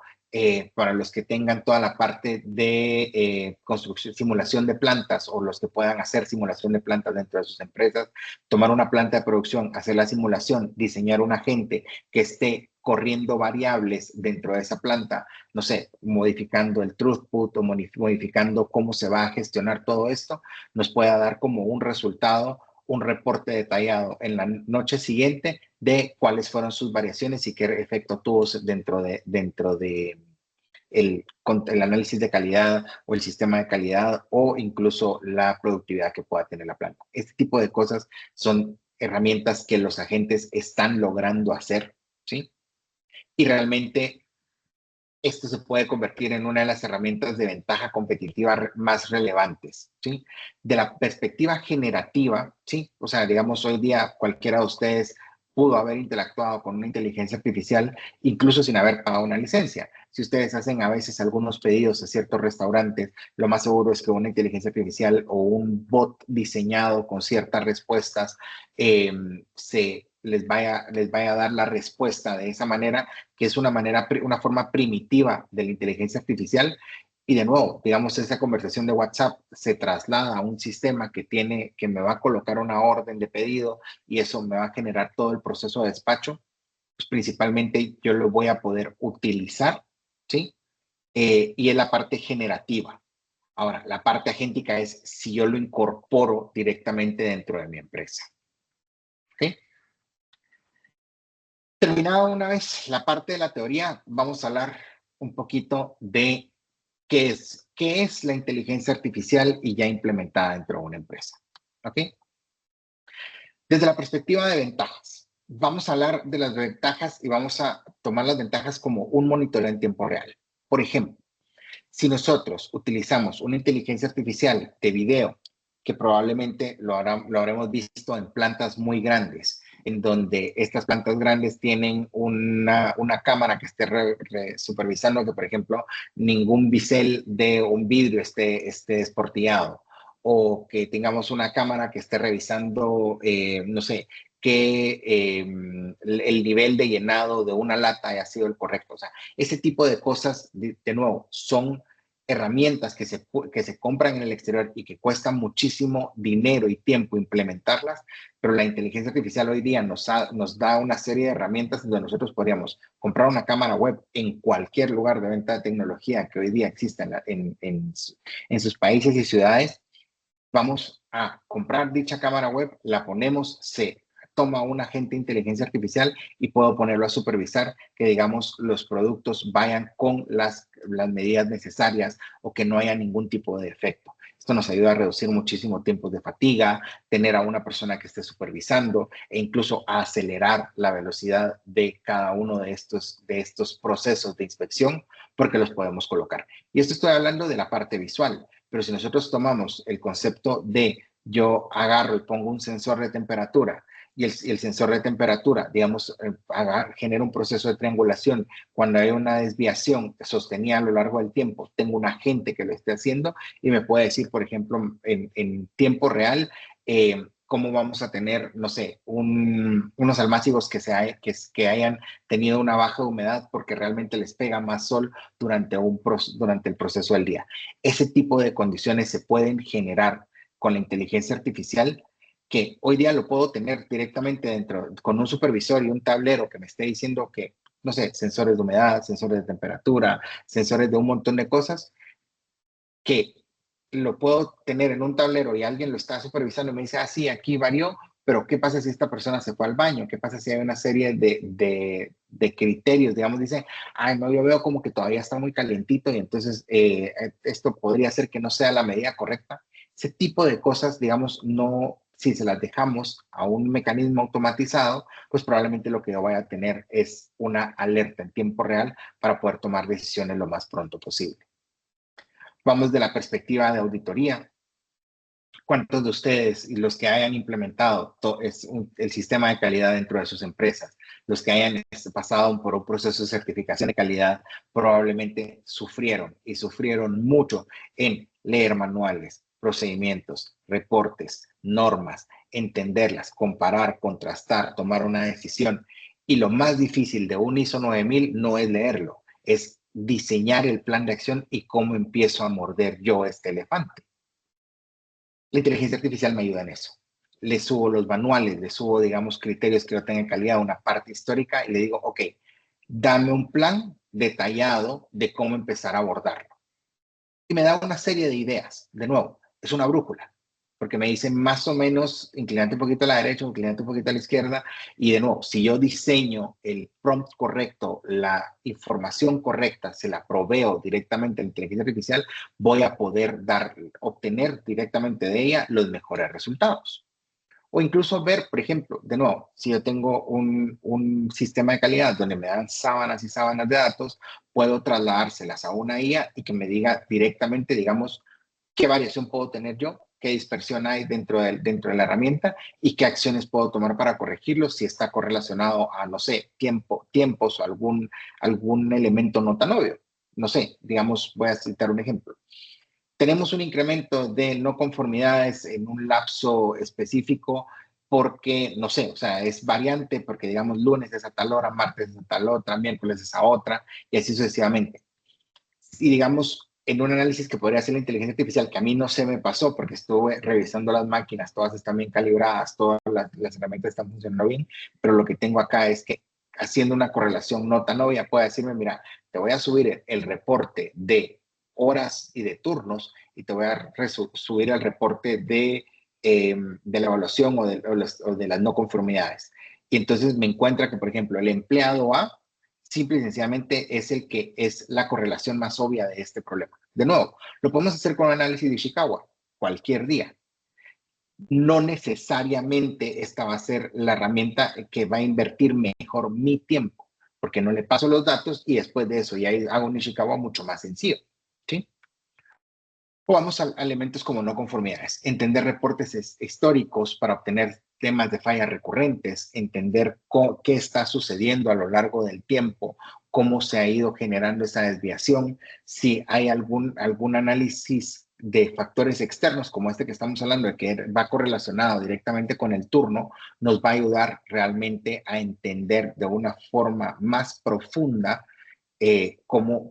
para los que tengan toda la parte de construcción, simulación de plantas o los que puedan hacer simulación de plantas dentro de sus empresas, tomar una planta de producción, hacer la simulación, diseñar un agente que esté corriendo variables dentro de esa planta, no sé, modificando el throughput o modificando cómo se va a gestionar todo esto, nos pueda dar como un resultado, un reporte detallado en la noche siguiente de cuáles fueron sus variaciones y qué efecto tuvo dentro de el análisis de calidad o el sistema de calidad o incluso la productividad que pueda tener la planta. Este tipo de cosas son herramientas que los agentes están logrando hacer, ¿sí? Y realmente esto se puede convertir en una de las herramientas de ventaja competitiva más relevantes, ¿sí? De la perspectiva generativa, ¿sí? O sea, digamos, hoy día cualquiera de ustedes pudo haber interactuado con una inteligencia artificial, incluso sin haber pagado una licencia. Si ustedes hacen a veces algunos pedidos a ciertos restaurantes, lo más seguro es que una inteligencia artificial o un bot diseñado con ciertas respuestas les vaya a dar la respuesta de esa manera, que es una forma primitiva de la inteligencia artificial. Y de nuevo, digamos, esa conversación de WhatsApp se traslada a un sistema que me va a colocar una orden de pedido y eso me va a generar todo el proceso de despacho. Pues principalmente yo lo voy a poder utilizar, ¿sí? Y es la parte generativa. Ahora, la parte agéntica es si yo lo incorporo directamente dentro de mi empresa. ¿Ok? Terminada una vez la parte de la teoría, vamos a hablar un poquito de qué es la inteligencia artificial y ya implementada dentro de una empresa. ¿Ok? Desde la perspectiva de ventajas, vamos a hablar de las ventajas y vamos a tomar las ventajas como un monitoreo en tiempo real. Por ejemplo, si nosotros utilizamos una inteligencia artificial de video, que probablemente lo habremos visto en plantas muy grandes, en donde estas plantas grandes tienen una cámara que esté supervisando que, por ejemplo, ningún bisel de un vidrio esté desportillado, o que tengamos una cámara que esté revisando, no sé, que el nivel de llenado de una lata haya sido el correcto. O sea, ese tipo de cosas, de nuevo, son herramientas que se compran en el exterior y que cuestan muchísimo dinero y tiempo implementarlas, pero la inteligencia artificial hoy día nos da una serie de herramientas donde nosotros podríamos comprar una cámara web en cualquier lugar de venta de tecnología que hoy día exista en sus países y ciudades. Vamos a comprar dicha cámara web, la ponemos, se toma un agente de inteligencia artificial y puedo ponerlo a supervisar que, digamos, los productos vayan con las medidas necesarias o que no haya ningún tipo de defecto. Esto nos ayuda a reducir muchísimo tiempos de fatiga, tener a una persona que esté supervisando e incluso a acelerar la velocidad de cada uno de estos procesos de inspección porque los podemos colocar. Y esto estoy hablando de la parte visual, pero si nosotros tomamos el concepto de yo agarro y pongo un sensor de temperatura y el sensor de temperatura, digamos, genera un proceso de triangulación. Cuando hay una desviación sostenida a lo largo del tiempo, tengo un agente que lo esté haciendo y me puede decir, por ejemplo, en tiempo real, cómo vamos a tener, no sé, unos almácigos que hayan tenido una baja humedad porque realmente les pega más sol durante el proceso del día. Ese tipo de condiciones se pueden generar con la inteligencia artificial, que hoy día lo puedo tener directamente con un supervisor y un tablero que me esté diciendo que, no sé, sensores de humedad, sensores de temperatura, sensores de un montón de cosas, que lo puedo tener en un tablero y alguien lo está supervisando y me dice, sí, aquí varió, pero ¿qué pasa si esta persona se fue al baño? ¿Qué pasa si hay una serie de criterios? Digamos, dice, no, yo veo como que todavía está muy calientito y entonces esto podría ser que no sea la medida correcta. Ese tipo de cosas, digamos, no, si se las dejamos a un mecanismo automatizado, pues probablemente lo que yo vaya a tener es una alerta en tiempo real para poder tomar decisiones lo más pronto posible. Vamos de la perspectiva de auditoría. ¿Cuántos de ustedes y los que hayan implementado el sistema de calidad dentro de sus empresas, los que hayan pasado por un proceso de certificación de calidad, probablemente sufrieron y sufrieron mucho en leer manuales, procedimientos, reportes, normas, entenderlas, comparar, contrastar, tomar una decisión? Y lo más difícil de un ISO 9000 no es leerlo, es diseñar el plan de acción y cómo empiezo a morder yo este elefante. La inteligencia artificial me ayuda en eso. Le subo los manuales, le subo, digamos, criterios que yo tenga en calidad, una parte histórica y le digo, ok, dame un plan detallado de cómo empezar a abordarlo. Y me da una serie de ideas. De nuevo, es una brújula, porque me dice más o menos, inclinante un poquito a la derecha, inclinante un poquito a la izquierda, y de nuevo, si yo diseño el prompt correcto, la información correcta, se la proveo directamente a la inteligencia artificial, voy a poder obtener directamente de ella los mejores resultados. O incluso ver, por ejemplo, de nuevo, si yo tengo un sistema de calidad donde me dan sábanas y sábanas de datos, puedo trasladárselas a una IA y que me diga directamente, digamos, qué variación puedo tener yo, qué dispersión hay dentro de la herramienta y qué acciones puedo tomar para corregirlo si está correlacionado a, no sé, tiempos o algún elemento no tan obvio. No sé, digamos, voy a citar un ejemplo. Tenemos un incremento de no conformidades en un lapso específico porque, no sé, o sea, es variante porque, digamos, lunes es a tal hora, martes es a tal otra, miércoles es a otra y así sucesivamente. Y digamos, en un análisis que podría hacer la inteligencia artificial, que a mí no se me pasó porque estuve revisando las máquinas, todas están bien calibradas, todas las herramientas están funcionando bien, pero lo que tengo acá es que haciendo una correlación no tan obvia, puede decirme, mira, te voy a subir el reporte de horas y de turnos y te voy a subir el reporte de la evaluación o de las no conformidades. Y entonces me encuentra que, por ejemplo, el empleado A simple y sencillamente es el que es la correlación más obvia de este problema. De nuevo, lo podemos hacer con análisis de Ishikawa cualquier día. No necesariamente esta va a ser la herramienta que va a invertir mejor mi tiempo, porque no le paso los datos y después de eso ya hago un Ishikawa mucho más sencillo. ¿Sí? O vamos a elementos como no conformidades, entender reportes históricos para obtener temas de fallas recurrentes, entender qué está sucediendo a lo largo del tiempo, cómo se ha ido generando esa desviación, si hay algún análisis de factores externos como este que estamos hablando, de que va correlacionado directamente con el turno, nos va a ayudar realmente a entender de una forma más profunda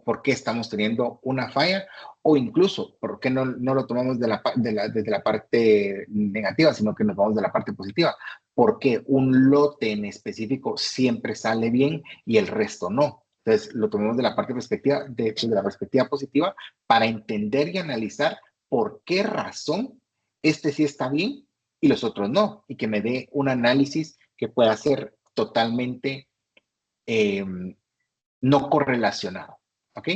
por qué estamos teniendo una falla o incluso por qué no lo tomamos desde la parte negativa, sino que nos vamos de la parte positiva. Porque un lote en específico siempre sale bien y el resto no. Entonces, lo tomamos de la perspectiva positiva para entender y analizar por qué razón este sí está bien y los otros no. Y que me dé un análisis que pueda ser totalmente no correlacionado. ¿Ok?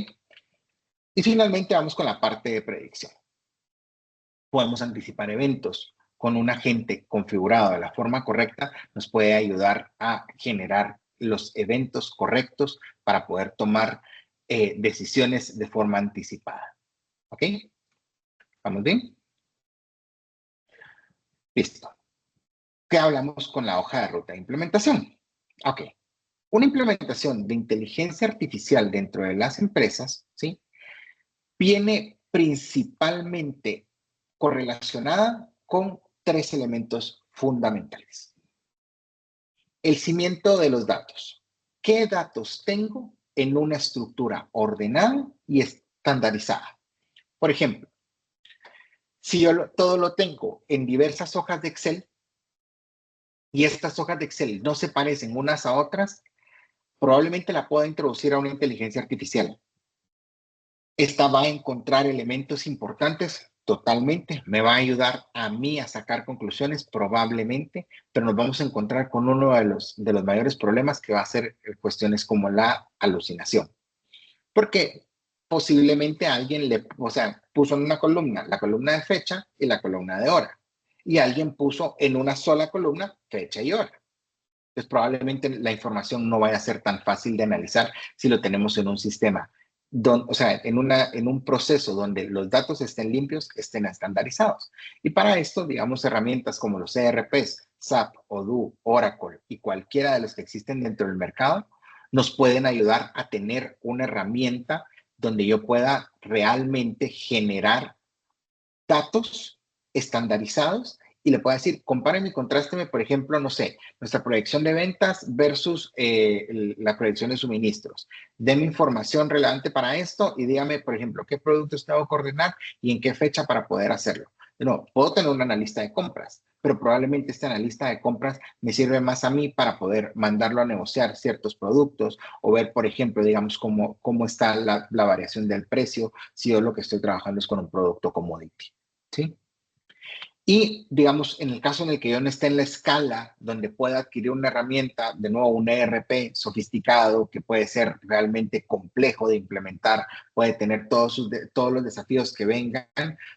Y finalmente vamos con la parte de predicción. Podemos anticipar eventos. Con un agente configurado de la forma correcta, nos puede ayudar a generar los eventos correctos para poder tomar decisiones de forma anticipada. ¿Ok? ¿Vamos bien? Listo. ¿Qué hablamos con la hoja de ruta de implementación? Ok. Una implementación de inteligencia artificial dentro de las empresas, ¿sí? Viene principalmente correlacionada con tres elementos fundamentales. El cimiento de los datos. ¿Qué datos tengo en una estructura ordenada y estandarizada? Por ejemplo, si yo todo lo tengo en diversas hojas de Excel y estas hojas de Excel no se parecen unas a otras, probablemente la pueda introducir a una inteligencia artificial. Esta va a encontrar elementos importantes totalmente, me va a ayudar a mí a sacar conclusiones probablemente, pero nos vamos a encontrar con uno de los mayores problemas que va a ser cuestiones como la alucinación. Porque posiblemente alguien puso en una columna la columna de fecha y la columna de hora, y alguien puso en una sola columna fecha y hora. Entonces probablemente la información no vaya a ser tan fácil de analizar si lo tenemos en un sistema en un proceso donde los datos estén limpios, estén estandarizados. Y para esto, digamos, herramientas como los ERPs, SAP, Odoo, Oracle y cualquiera de los que existen dentro del mercado, nos pueden ayudar a tener una herramienta donde yo pueda realmente generar datos estandarizados y le puedo decir, compáreme y contrásteme, por ejemplo, no sé, nuestra proyección de ventas versus la proyección de suministros. Deme información relevante para esto y dígame, por ejemplo, qué productos tengo que coordinar y en qué fecha para poder hacerlo. No, puedo tener una analista de compras, pero probablemente esta analista de compras me sirve más a mí para poder mandarlo a negociar ciertos productos o ver, por ejemplo, digamos, cómo está la variación del precio si yo lo que estoy trabajando es con un producto commodity. ¿Sí? Y, digamos, en el caso en el que yo no esté en la escala donde pueda adquirir una herramienta, de nuevo, un ERP sofisticado que puede ser realmente complejo de implementar, puede tener todos los desafíos que vengan.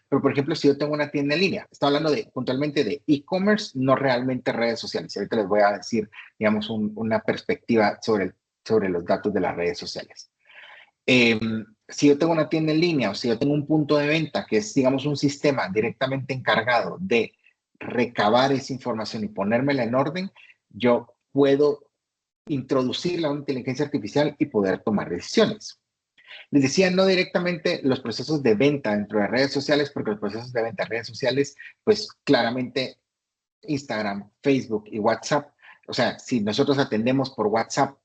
Pero, por ejemplo, si yo tengo una tienda en línea, estoy hablando puntualmente de e-commerce, no realmente redes sociales. Y ahorita les voy a decir, digamos, una perspectiva sobre los datos de las redes sociales. Si yo tengo una tienda en línea o si yo tengo un punto de venta que es, digamos, un sistema directamente encargado de recabar esa información y ponérmela en orden, yo puedo introducirla a una inteligencia artificial y poder tomar decisiones. Les decía, no directamente los procesos de venta dentro de redes sociales, porque los procesos de venta en redes sociales, pues claramente Instagram, Facebook y WhatsApp. O sea, si nosotros atendemos por WhatsApp,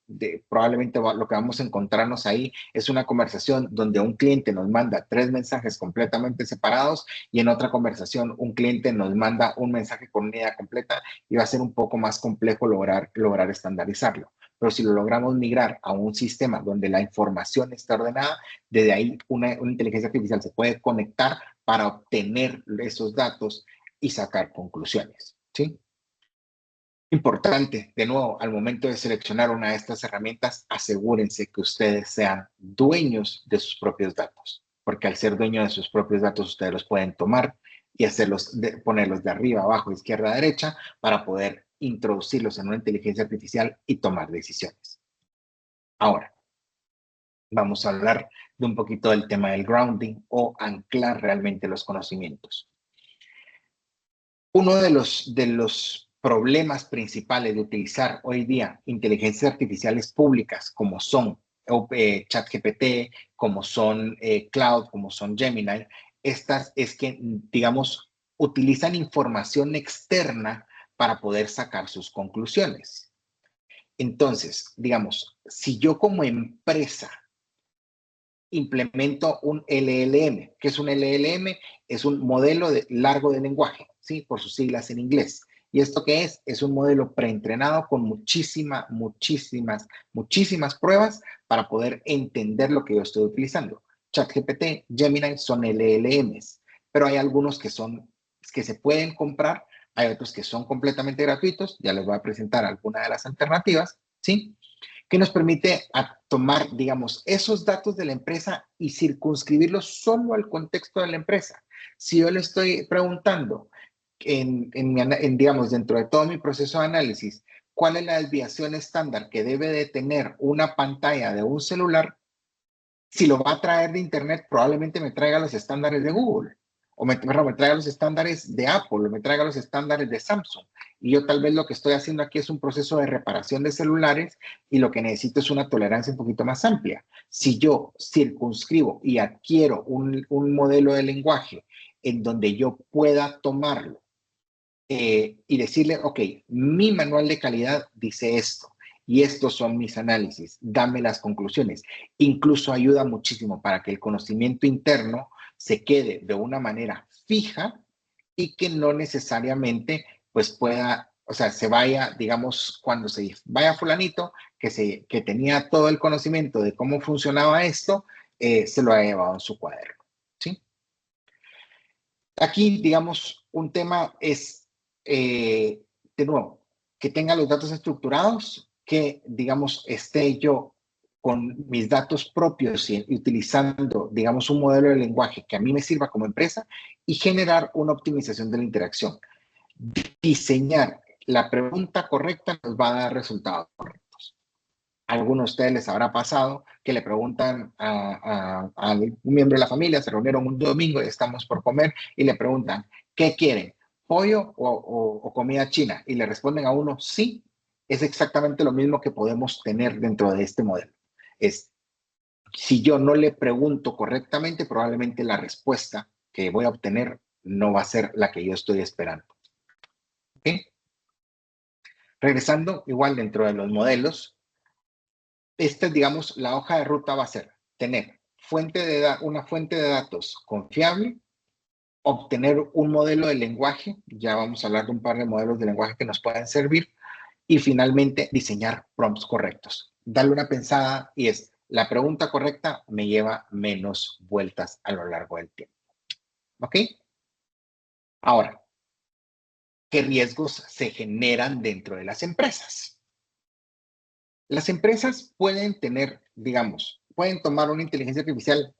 probablemente lo que vamos a encontrarnos ahí es una conversación donde un cliente nos manda 3 mensajes completamente separados y en otra conversación un cliente nos manda un mensaje con una idea completa y va a ser un poco más complejo lograr estandarizarlo. Pero si lo logramos migrar a un sistema donde la información está ordenada, desde ahí una inteligencia artificial se puede conectar para obtener esos datos y sacar conclusiones. ¿Sí? Importante, de nuevo, al momento de seleccionar una de estas herramientas, asegúrense que ustedes sean dueños de sus propios datos, porque al ser dueños de sus propios datos, ustedes los pueden tomar y ponerlos de arriba, abajo, izquierda, derecha, para poder introducirlos en una inteligencia artificial y tomar decisiones. Ahora, vamos a hablar de un poquito del tema del grounding o anclar realmente los conocimientos. Uno de los problemas principales de utilizar hoy día inteligencias artificiales públicas como son ChatGPT, como son Cloud, como son Gemini, estas es que, digamos, utilizan información externa para poder sacar sus conclusiones. Entonces, digamos, si yo como empresa implemento un LLM. ¿Qué es un LLM? Es un modelo largo de lenguaje, ¿sí? Por sus siglas en inglés. ¿Y esto qué es? Es un modelo preentrenado con muchísimas pruebas para poder entender lo que yo estoy utilizando. ChatGPT, Gemini son LLMs, pero hay algunos que se pueden comprar, hay otros que son completamente gratuitos. Ya les voy a presentar alguna de las alternativas, ¿sí? Que nos permite tomar, digamos, esos datos de la empresa y circunscribirlos solo al contexto de la empresa. Si yo le estoy preguntando, digamos, dentro de todo mi proceso de análisis, ¿cuál es la desviación estándar que debe de tener una pantalla de un celular? Si lo va a traer de Internet, probablemente me traiga los estándares de Google, o me traiga los estándares de Apple, o me traiga los estándares de Samsung. Y yo tal vez lo que estoy haciendo aquí es un proceso de reparación de celulares y lo que necesito es una tolerancia un poquito más amplia. Si yo circunscribo y adquiero un modelo de lenguaje en donde yo pueda tomarlo y decirle, ok, mi manual de calidad dice esto y estos son mis análisis, dame las conclusiones. Incluso ayuda muchísimo para que el conocimiento interno se quede de una manera fija y que no necesariamente pues pueda, o sea, se vaya, digamos, cuando se vaya fulanito, que tenía todo el conocimiento de cómo funcionaba esto, se lo ha llevado en su cuaderno, ¿sí? Aquí, digamos, un tema es, de nuevo, que tenga los datos estructurados, que, digamos, esté yo con mis datos propios y utilizando, digamos, un modelo de lenguaje que a mí me sirva como empresa y generar una optimización de la interacción. Diseñar la pregunta correcta nos va a dar resultados correctos. A algunos de ustedes les habrá pasado que le preguntan a un miembro de la familia, se reunieron un domingo y estamos por comer y le preguntan, ¿qué quieren? ¿Pollo o comida china? Y le responden a uno, sí. Es exactamente lo mismo que podemos tener dentro de este modelo. Si yo no le pregunto correctamente, probablemente la respuesta que voy a obtener no va a ser la que yo estoy esperando. ¿Okay? Regresando, igual dentro de los modelos, digamos, la hoja de ruta va a ser tener una fuente de datos confiable, obtener un modelo de lenguaje, ya vamos a hablar de un par de modelos de lenguaje que nos pueden servir, y finalmente diseñar prompts correctos. Darle una pensada y la pregunta correcta me lleva menos vueltas a lo largo del tiempo. ¿Ok? Ahora, qué riesgos se generan dentro de las empresas. Las empresas pueden tener, digamos, pueden tomar una inteligencia artificial,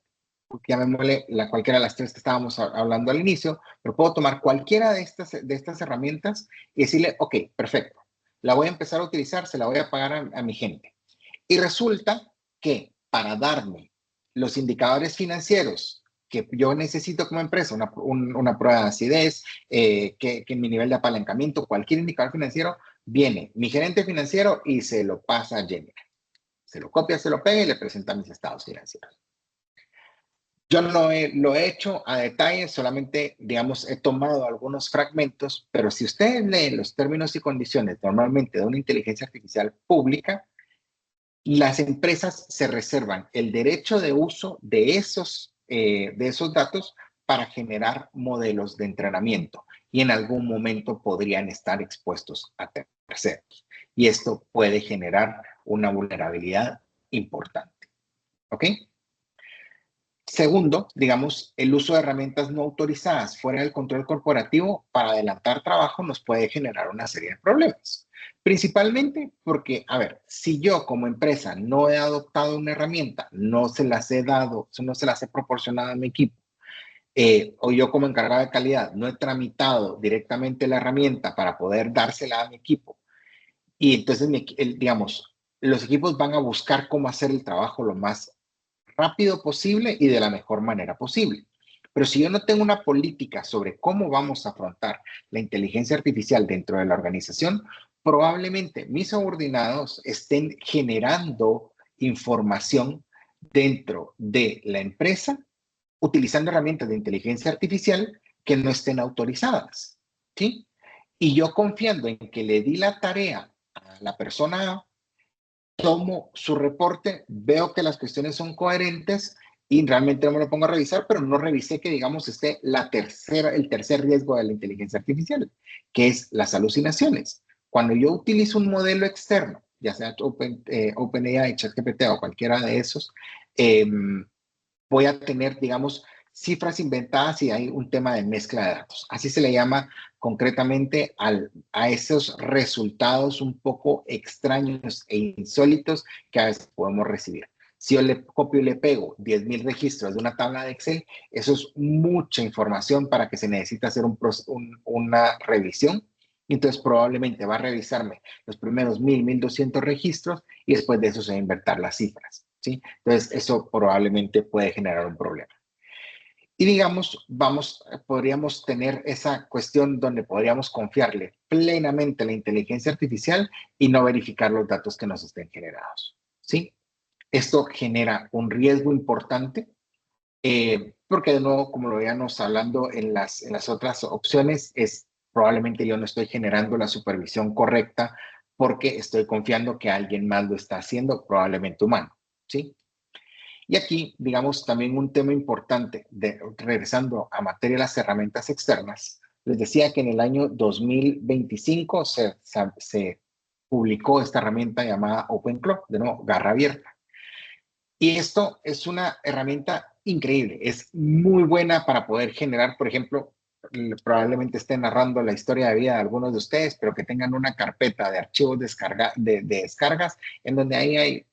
porque llamémosle cualquiera de las tres que estábamos hablando al inicio, pero puedo tomar cualquiera de estas herramientas y decirle, ok, perfecto, la voy a empezar a utilizar, se la voy a pagar a mi gente. Y resulta que para darme los indicadores financieros que yo necesito como empresa, una prueba de acidez, que mi nivel de apalancamiento, cualquier indicador financiero, viene mi gerente financiero y se lo pasa a Gemini. Se lo copia, se lo pega y le presenta mis estados financieros. Yo no lo he hecho a detalle, solamente, digamos, he tomado algunos fragmentos, pero si ustedes leen los términos y condiciones normalmente de una inteligencia artificial pública, las empresas se reservan el derecho de uso de esos datos para generar modelos de entrenamiento y en algún momento podrían estar expuestos a terceros. Y esto puede generar una vulnerabilidad importante. ¿Ok? Segundo, digamos, el uso de herramientas no autorizadas fuera del control corporativo para adelantar trabajo nos puede generar una serie de problemas. Principalmente porque, a ver, si yo como empresa no he adoptado una herramienta, no se las he dado, no se las he proporcionado a mi equipo, o yo como encargado de calidad no he tramitado directamente la herramienta para poder dársela a mi equipo, y entonces, digamos, los equipos van a buscar cómo hacer el trabajo lo más rápido posible y de la mejor manera posible. Pero si yo no tengo una política sobre cómo vamos a afrontar la inteligencia artificial dentro de la organización, probablemente mis subordinados estén generando información dentro de la empresa utilizando herramientas de inteligencia artificial que no estén autorizadas, ¿sí? Y yo confiando en que le di la tarea a la persona A, tomo su reporte, veo que las cuestiones son coherentes y realmente no me lo pongo a revisar, pero no revisé que, digamos, esté el tercer riesgo de la inteligencia artificial, que es las alucinaciones. Cuando yo utilizo un modelo externo, ya sea OpenAI, ChatGPT o cualquiera de esos, voy a tener, digamos, cifras inventadas y hay un tema de mezcla de datos. Así se le llama concretamente a esos resultados un poco extraños e insólitos que a veces podemos recibir. Si yo le copio y le pego 10,000 registros de una tabla de Excel, eso es mucha información para que se necesite hacer una revisión. Entonces probablemente va a revisarme los primeros 1,000, 1,200 registros y después de eso se va a invertir las cifras, ¿sí? Entonces eso probablemente puede generar un problema. Y digamos, podríamos tener esa cuestión donde podríamos confiarle plenamente a la inteligencia artificial y no verificar los datos que nos estén generados, ¿sí? Esto genera un riesgo importante porque de nuevo, como lo veíamos hablando en las otras opciones, probablemente yo no estoy generando la supervisión correcta porque estoy confiando que alguien más lo está haciendo, probablemente humano, ¿sí? Y aquí, digamos, también un tema importante, regresando a materia de las herramientas externas, les decía que en el año 2025 se publicó esta herramienta llamada OpenClaw, de nuevo, garra abierta. Y esto es una herramienta increíble, es muy buena para poder generar, por ejemplo, probablemente esté narrando la historia de vida de algunos de ustedes, pero que tengan una carpeta de archivos de descargas en donde ahí hay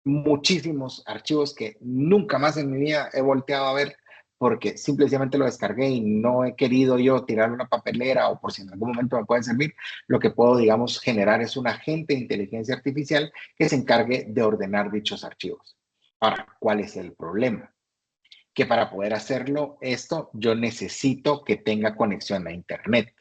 muchísimos archivos que nunca más en mi vida he volteado a ver porque simplemente lo descargué y no he querido yo tirar una papelera o por si en algún momento me puede servir. Lo que puedo, digamos, generar es un agente de inteligencia artificial que se encargue de ordenar dichos archivos. Ahora, ¿cuál es el problema? Que para poder hacerlo esto, yo necesito que tenga conexión a Internet.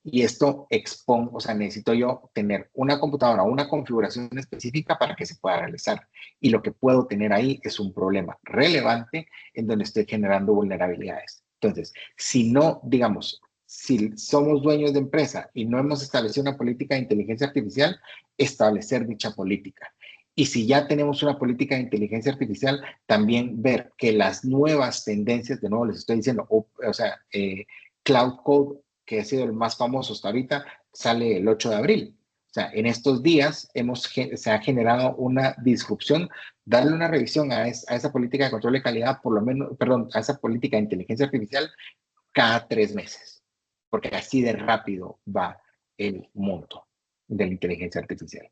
Y esto o sea, necesito yo tener una computadora, una configuración específica para que se pueda realizar. Y lo que puedo tener ahí es un problema relevante en donde estoy generando vulnerabilidades. Entonces, si no, digamos, si somos dueños de empresa y no hemos establecido una política de inteligencia artificial, establecer dicha política. Y si ya tenemos una política de inteligencia artificial, también ver que las nuevas tendencias, de nuevo les estoy diciendo, o sea, Cloud Code, que ha sido el más famoso hasta ahorita, sale el 8 de abril. O sea, en estos días se ha generado una disrupción. Darle una revisión a esa política de control de calidad, por lo menos, perdón, a esa política de inteligencia artificial cada 3 meses. porque así de rápido va el mundo de la inteligencia artificial.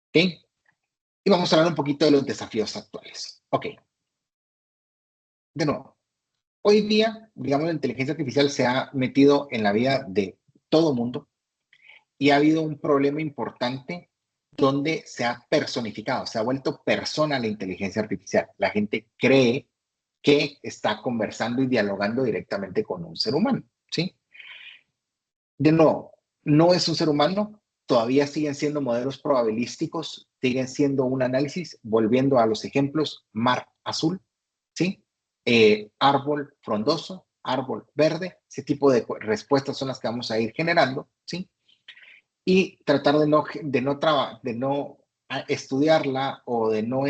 ¿Ok? Y vamos a hablar un poquito de los desafíos actuales. Ok. De nuevo, hoy día, digamos, la inteligencia artificial se ha metido en la vida de todo mundo y ha habido un problema importante donde se ha personificado, se ha vuelto persona la inteligencia artificial. La gente cree que está conversando y dialogando directamente con un ser humano, ¿sí? De nuevo, no es un ser humano, todavía siguen siendo modelos probabilísticos, siguen siendo un análisis, volviendo a los ejemplos, mar azul, ¿sí? Árbol frondoso, árbol verde, ese tipo de respuestas son las que vamos a ir generando, ¿sí? Y tratar de no estudiarla o de no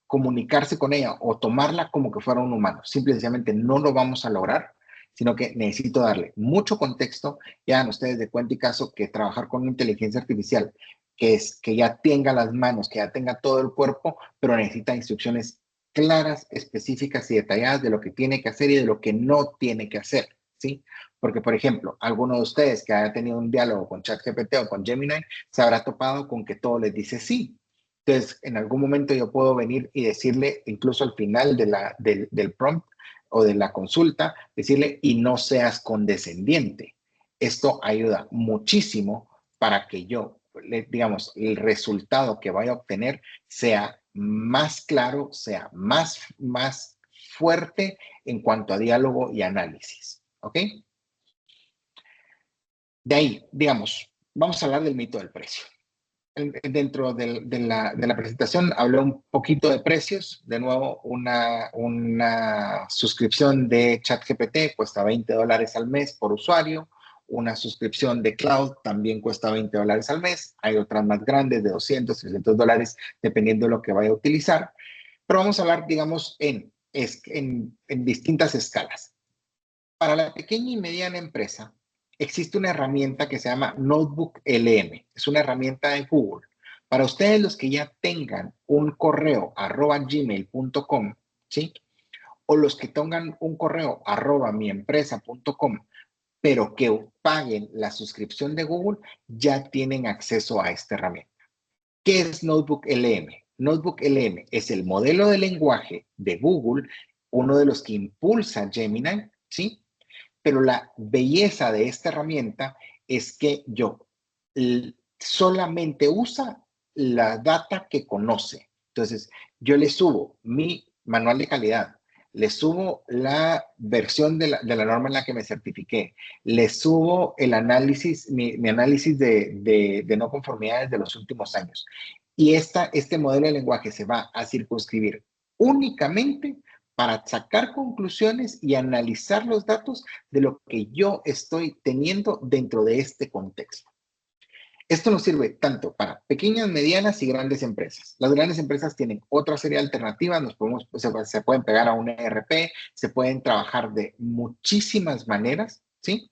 comunicarse con ella o tomarla como que fuera un humano. Simplemente no lo vamos a lograr, sino que necesito darle mucho contexto. Ya dan ustedes de cuenta y caso que trabajar con una inteligencia artificial que ya tenga las manos, que ya tenga todo el cuerpo, pero necesita instrucciones claras, específicas y detalladas de lo que tiene que hacer y de lo que no tiene que hacer, ¿sí? Porque, por ejemplo, alguno de ustedes que haya tenido un diálogo con ChatGPT o con Gemini se habrá topado con que todo les dice sí. Entonces, en algún momento yo puedo venir y decirle, incluso al final del prompt o de la consulta, decirle, y no seas condescendiente. Esto ayuda muchísimo para que yo, digamos, el resultado que vaya a obtener sea más claro, sea más fuerte en cuanto a diálogo y análisis. ¿Ok? De ahí, digamos, vamos a hablar del mito del precio. Dentro de la presentación hablé un poquito de precios. De nuevo, una suscripción de ChatGPT cuesta $20 al mes por usuario. Una suscripción de Cloud también cuesta $20 al mes. Hay otras más grandes de $200, $300, dependiendo de lo que vaya a utilizar. Pero vamos a hablar, digamos, en distintas escalas. Para la pequeña y mediana empresa, existe una herramienta que se llama Notebook LM. Es una herramienta de Google. Para ustedes, los que ya tengan un correo @gmail.com, ¿sí? O los que tengan un correo @miempresa.com, pero que paguen la suscripción de Google, ya tienen acceso a esta herramienta. ¿Qué es Notebook LM? Notebook LM es el modelo de lenguaje de Google, uno de los que impulsa Gemini, ¿sí? Pero la belleza de esta herramienta es que solamente usa la data que conoce. Entonces, yo le subo mi manual de calidad, le subo la versión de la norma en la que me certifiqué, le subo el análisis, mi análisis de no conformidades de los últimos años. Y este modelo de lenguaje se va a circunscribir únicamente para sacar conclusiones y analizar los datos de lo que yo estoy teniendo dentro de este contexto. Esto nos sirve tanto para pequeñas, medianas y grandes empresas. Las grandes empresas tienen otra serie de alternativas, se pueden pegar a un ERP, se pueden trabajar de muchísimas maneras, ¿sí?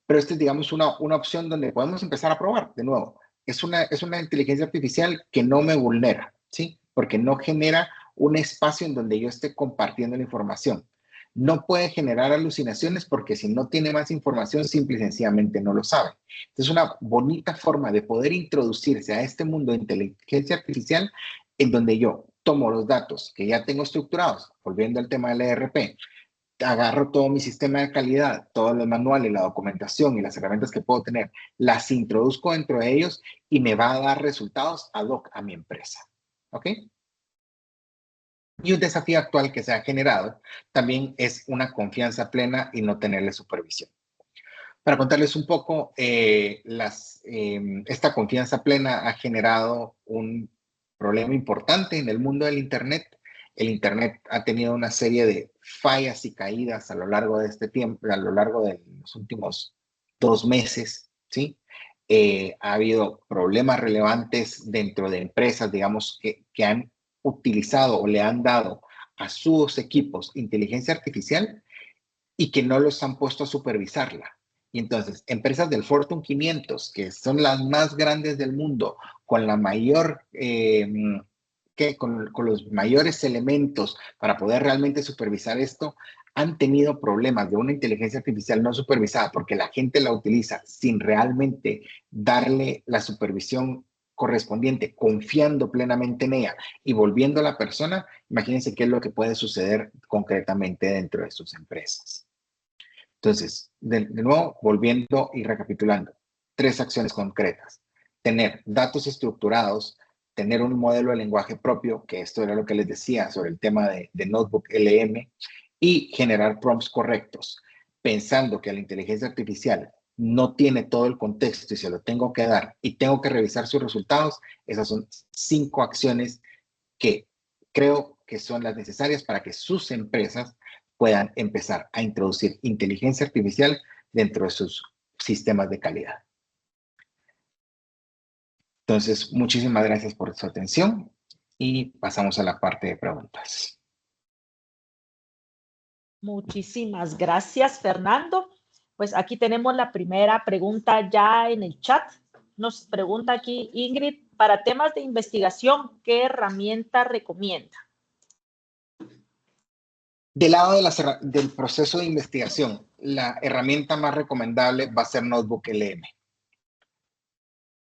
Pero esta es, digamos, una opción donde podemos empezar a probar. De nuevo, es una inteligencia artificial que no me vulnera, ¿sí? Porque no genera un espacio en donde yo esté compartiendo la información. No puede generar alucinaciones porque si no tiene más información, simple y sencillamente no lo sabe. Es una bonita forma de poder introducirse a este mundo de inteligencia artificial en donde yo tomo los datos que ya tengo estructurados, volviendo al tema del ERP, agarro todo mi sistema de calidad, todos los manuales, la documentación y las herramientas que puedo tener, las introduzco dentro de ellos y me va a dar resultados ad hoc a mi empresa. ¿Ok? Y un desafío actual que se ha generado también es una confianza plena y no tenerle supervisión. Para contarles un poco, esta confianza plena ha generado un problema importante en el mundo del Internet. El Internet ha tenido una serie de fallas y caídas a lo largo de este tiempo, a lo largo de los últimos 2 meses, ¿sí? Ha habido problemas relevantes dentro de empresas, digamos, que han utilizado o le han dado a sus equipos inteligencia artificial y que no los han puesto a supervisarla. Y entonces, empresas del Fortune 500, que son las más grandes del mundo, con la mayor, con los mayores elementos para poder realmente supervisar esto, han tenido problemas de una inteligencia artificial no supervisada porque la gente la utiliza sin realmente darle la supervisión correspondiente, confiando plenamente en ella y volviendo a la persona, imagínense qué es lo que puede suceder concretamente dentro de sus empresas. Entonces, de nuevo, volviendo y recapitulando, 3 acciones concretas. Tener datos estructurados, tener un modelo de lenguaje propio, que esto era lo que les decía sobre el tema de Notebook LM, y generar prompts correctos, pensando que la inteligencia artificial no tiene todo el contexto y se lo tengo que dar y tengo que revisar sus resultados. Esas son 5 acciones que creo que son las necesarias para que sus empresas puedan empezar a introducir inteligencia artificial dentro de sus sistemas de calidad. Entonces, muchísimas gracias por su atención y pasamos a la parte de preguntas. Muchísimas gracias, Fernando. Pues aquí tenemos la primera pregunta ya en el chat. Nos pregunta aquí Ingrid, para temas de investigación, ¿qué herramienta recomienda? Del lado del proceso de investigación, la herramienta más recomendable va a ser Notebook LM.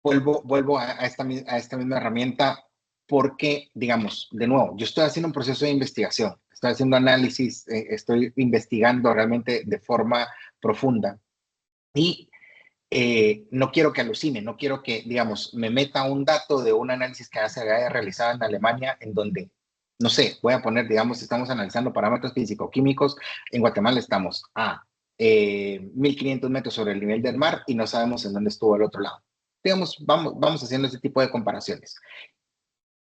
Vuelvo a esta misma herramienta porque, digamos, de nuevo, yo estoy haciendo un proceso de investigación, estoy haciendo análisis, estoy investigando realmente de forma profunda y no quiero que alucine, no quiero que, digamos, me meta un dato de un análisis que se haya realizado en Alemania en donde, no sé, voy a poner, digamos, estamos analizando parámetros físico-químicos, en Guatemala estamos a 1.500 metros sobre el nivel del mar y no sabemos en dónde estuvo el otro lado. Digamos, vamos haciendo ese tipo de comparaciones.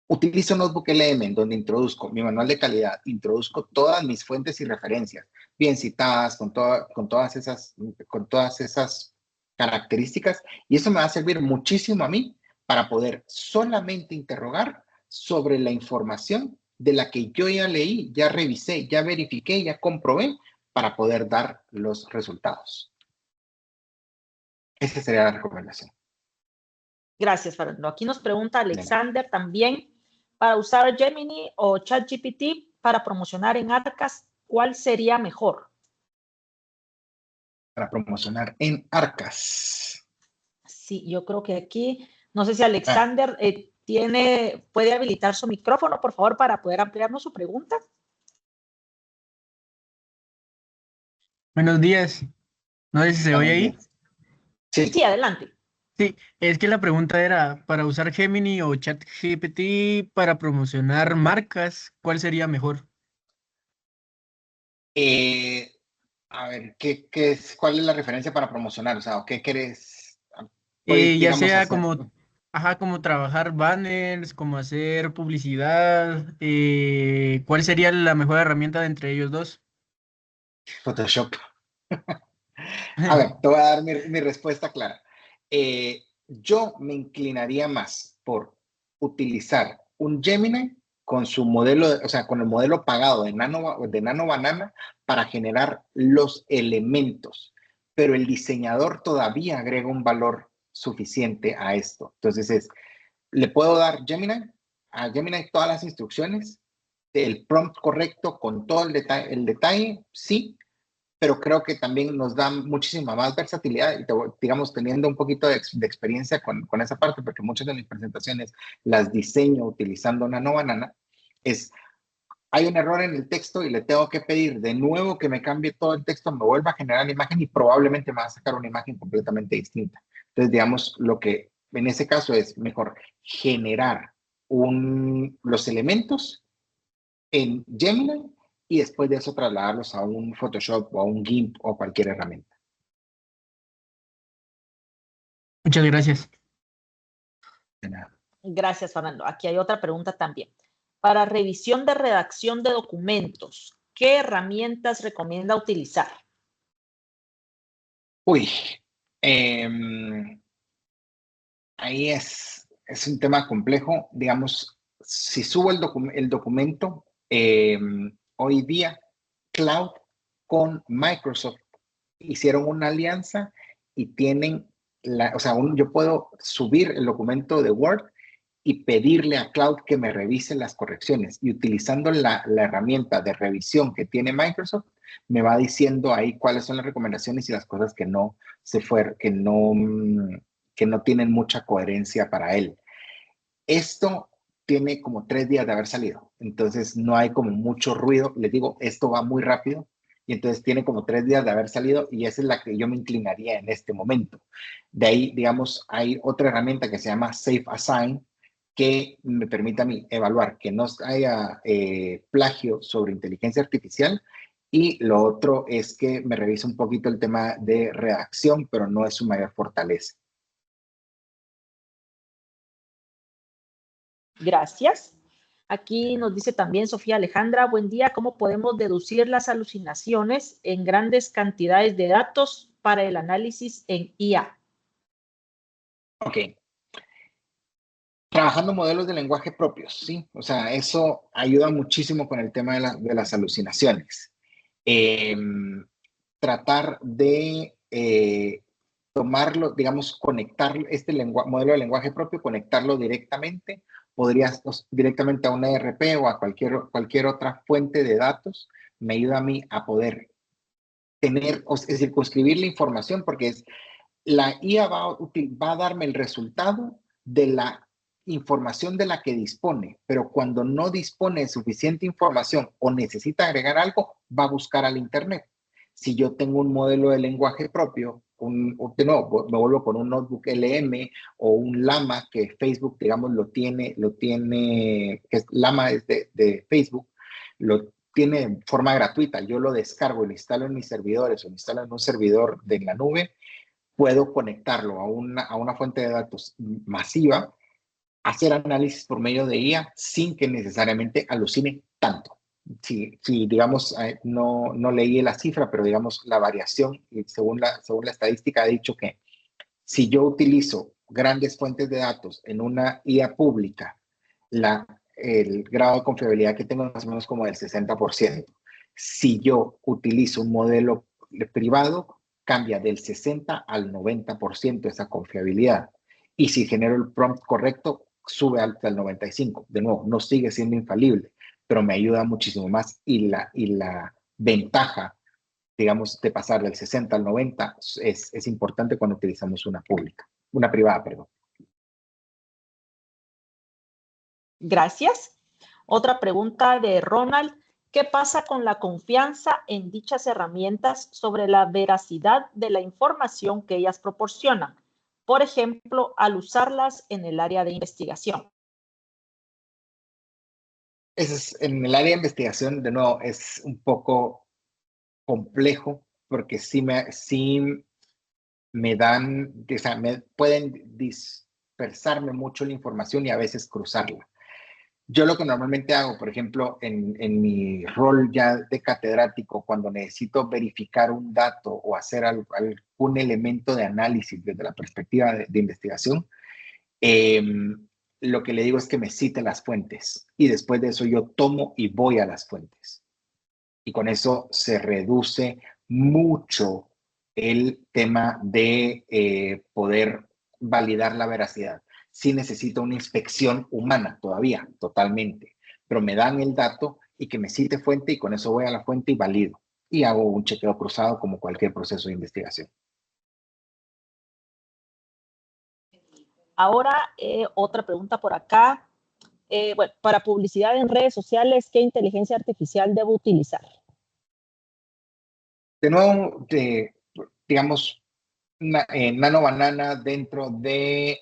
Utilizo Notebook LM en donde introduzco mi manual de calidad, introduzco todas mis fuentes y referencias, bien citadas, con todas esas características, y eso me va a servir muchísimo a mí para poder solamente interrogar sobre la información de la que yo ya leí, ya revisé, ya verifiqué, ya comprobé, para poder dar los resultados. Esa sería la recomendación. Gracias, Fernando. Aquí nos pregunta Alexander también, para usar Gemini o ChatGPT para promocionar en Arcas, ¿cuál sería mejor? Para promocionar en Arcas. Sí, yo creo que aquí, no sé si Alexander puede habilitar su micrófono, por favor, para poder ampliarnos su pregunta. Buenos días. No sé si se oye ahí. Sí, adelante. Sí, es que la pregunta era, para usar Gemini o ChatGPT para promocionar marcas, ¿cuál sería mejor? A ver, ¿cuál es la referencia para promocionar? O sea, ¿qué querés? Ya Digamos, sea hacer. como trabajar banners, como hacer publicidad, ¿cuál sería la mejor herramienta de entre ellos dos? Photoshop. A ver, te voy a dar mi respuesta clara. Yo me inclinaría más por utilizar un Gemini con su modelo, o sea, con el modelo pagado de Nano Banana para generar los elementos, pero el diseñador todavía agrega un valor suficiente a esto. Entonces le puedo dar a Gemini todas las instrucciones, el prompt correcto con todo el detalle, sí, pero creo que también nos da muchísima más versatilidad y, digamos, teniendo un poquito de experiencia con esa parte, porque muchas de mis presentaciones las diseño utilizando Nano Banana, hay un error en el texto y le tengo que pedir de nuevo que me cambie todo el texto, me vuelva a generar la imagen y probablemente me va a sacar una imagen completamente distinta. Entonces, digamos, lo que en ese caso es mejor generar los elementos en Gemini y después de eso trasladarlos a un Photoshop o a un GIMP o cualquier herramienta. Muchas gracias. De nada. Gracias, Fernando. Aquí hay otra pregunta también. Para revisión de redacción de documentos, ¿qué herramientas recomienda utilizar? Uy, ahí es un tema complejo. Digamos, si subo el documento, hoy día Cloud con Microsoft hicieron una alianza y tienen, yo puedo subir el documento de Word y pedirle a Cloud que me revise las correcciones. Y utilizando la herramienta de revisión que tiene Microsoft, me va diciendo ahí cuáles son las recomendaciones y las cosas que no se fueron, que no tienen mucha coherencia para él. Esto tiene como 3 días de haber salido, entonces no hay como mucho ruido. Les digo, esto va muy rápido y entonces tiene como 3 días de haber salido y esa es la que yo me inclinaría en este momento. De ahí, digamos, hay otra herramienta que se llama Safe Assign que me permite a mí evaluar que no haya plagio sobre inteligencia artificial, y lo otro es que me revisa un poquito el tema de redacción, pero no es su mayor fortaleza. Gracias. Aquí nos dice también Sofía Alejandra, buen día, ¿cómo podemos deducir las alucinaciones en grandes cantidades de datos para el análisis en IA? Ok. Trabajando modelos de lenguaje propios, ¿sí? O sea, eso ayuda muchísimo con el tema de las alucinaciones. Tratar de tomarlo, digamos, conectar este modelo de lenguaje propio, conectarlo directamente, podrías directamente a una ERP o a cualquier otra fuente de datos, me ayuda a mí a poder tener, es decir, circunscribir la información, porque la IA va a darme el resultado de la información de la que dispone, pero cuando no dispone de suficiente información o necesita agregar algo, va a buscar al Internet. Si yo tengo un modelo de lenguaje propio, de nuevo, me vuelvo con un notebook LM o un Llama que Facebook, digamos, lo tiene, que Llama es de Facebook, lo tiene de forma gratuita. Yo lo descargo y lo instalo en mis servidores o lo instalo en un servidor de la nube, puedo conectarlo a una fuente de datos masiva, hacer análisis por medio de IA sin que necesariamente alucine tanto. Si digamos, no leí la cifra, pero digamos la variación, según la estadística, ha dicho que si yo utilizo grandes fuentes de datos en una IA pública, el grado de confiabilidad que tengo es más o menos como del 60%. Si yo utilizo un modelo privado, cambia del 60 al 90% esa confiabilidad. Y si genero el prompt correcto, sube hasta el 95%. De nuevo, no sigue siendo infalible, pero me ayuda muchísimo más. Y la ventaja, digamos, de pasar del 60 al 90 es importante cuando utilizamos una privada, perdón. Gracias. Otra pregunta de Ronald. ¿Qué pasa con la confianza en dichas herramientas sobre la veracidad de la información que ellas proporcionan? Por ejemplo, al usarlas en el área de investigación. En el área de investigación, de nuevo, es un poco complejo porque sí me dan, o sea, me pueden dispersarme mucho la información y a veces cruzarla. Yo lo que normalmente hago, por ejemplo, en mi rol ya de catedrático, cuando necesito verificar un dato o hacer algún elemento de análisis desde la perspectiva de investigación, lo que le digo es que me cite las fuentes y después de eso yo tomo y voy a las fuentes. Y con eso se reduce mucho el tema de poder validar la veracidad. Sí necesito una inspección humana todavía, totalmente, pero me dan el dato y que me cite fuente y con eso voy a la fuente y valido. Y hago un chequeo cruzado como cualquier proceso de investigación. Ahora, otra pregunta por acá. Bueno, para publicidad en redes sociales, ¿qué inteligencia artificial debo utilizar? De nuevo, digamos, Nano Banana dentro de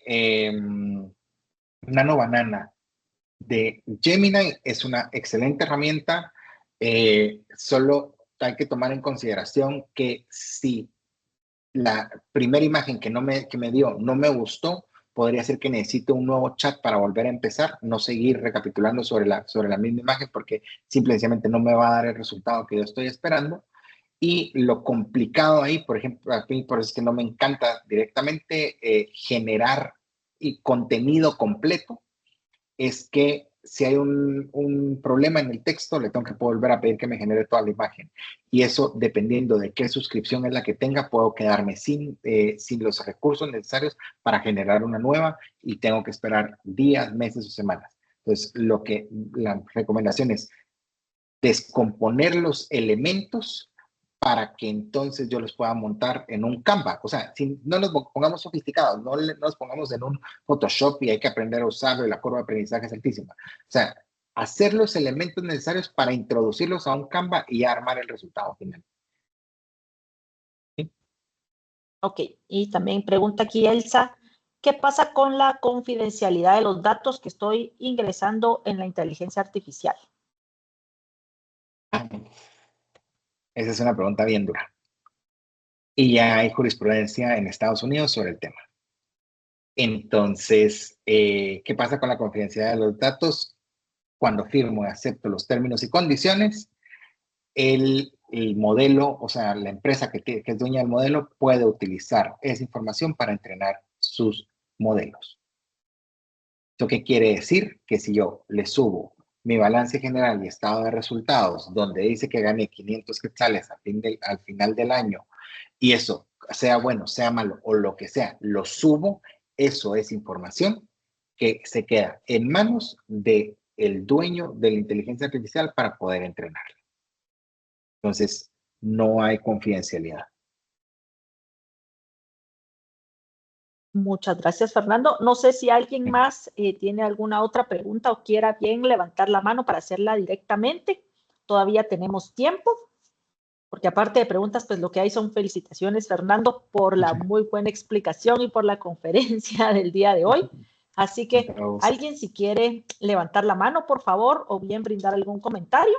Nano Banana de Gemini es una excelente herramienta. Solo hay que tomar en consideración que si la primera imagen que me dio no me gustó, podría ser que necesite un nuevo chat para volver a empezar, no seguir recapitulando sobre la misma imagen porque simplemente no me va a dar el resultado que yo estoy esperando. Y lo complicado ahí, por ejemplo, a mí por eso es que no me encanta directamente generar contenido completo, es que si hay un problema en el texto, le tengo que volver a pedir que me genere toda la imagen. Y eso, dependiendo de qué suscripción es la que tenga, puedo quedarme sin los recursos necesarios para generar una nueva y tengo que esperar días, meses o semanas. Entonces, la recomendación es descomponer los elementos para que entonces yo los pueda montar en un Canva. O sea, si no nos pongamos sofisticados, no nos pongamos en un Photoshop y hay que aprender a usarlo y la curva de aprendizaje es altísima. O sea, hacer los elementos necesarios para introducirlos a un Canva y armar el resultado final. ¿Sí? Ok, y también pregunta aquí Elsa, ¿qué pasa con la confidencialidad de los datos que estoy ingresando en la inteligencia artificial? Esa es una pregunta bien dura. Y ya hay jurisprudencia en Estados Unidos sobre el tema. Entonces, ¿qué pasa con la confidencialidad de los datos? Cuando firmo y acepto los términos y condiciones, el modelo, o sea, la empresa que es dueña del modelo puede utilizar esa información para entrenar sus modelos. ¿Esto qué quiere decir? Que si yo le subo mi balance general y estado de resultados, donde dice que gané 500 quetzales al final del año, y eso, sea bueno, sea malo, o lo que sea, lo subo, eso es información que se queda en manos del dueño de la inteligencia artificial para poder entrenarla. Entonces, no hay confidencialidad. Muchas gracias, Fernando. No sé si alguien más tiene alguna otra pregunta o quiera bien levantar la mano para hacerla directamente. Todavía tenemos tiempo, porque aparte de preguntas, pues lo que hay son felicitaciones, Fernando, por la muy buena explicación y por la conferencia del día de hoy. Así que alguien si quiere levantar la mano, por favor, o bien brindar algún comentario.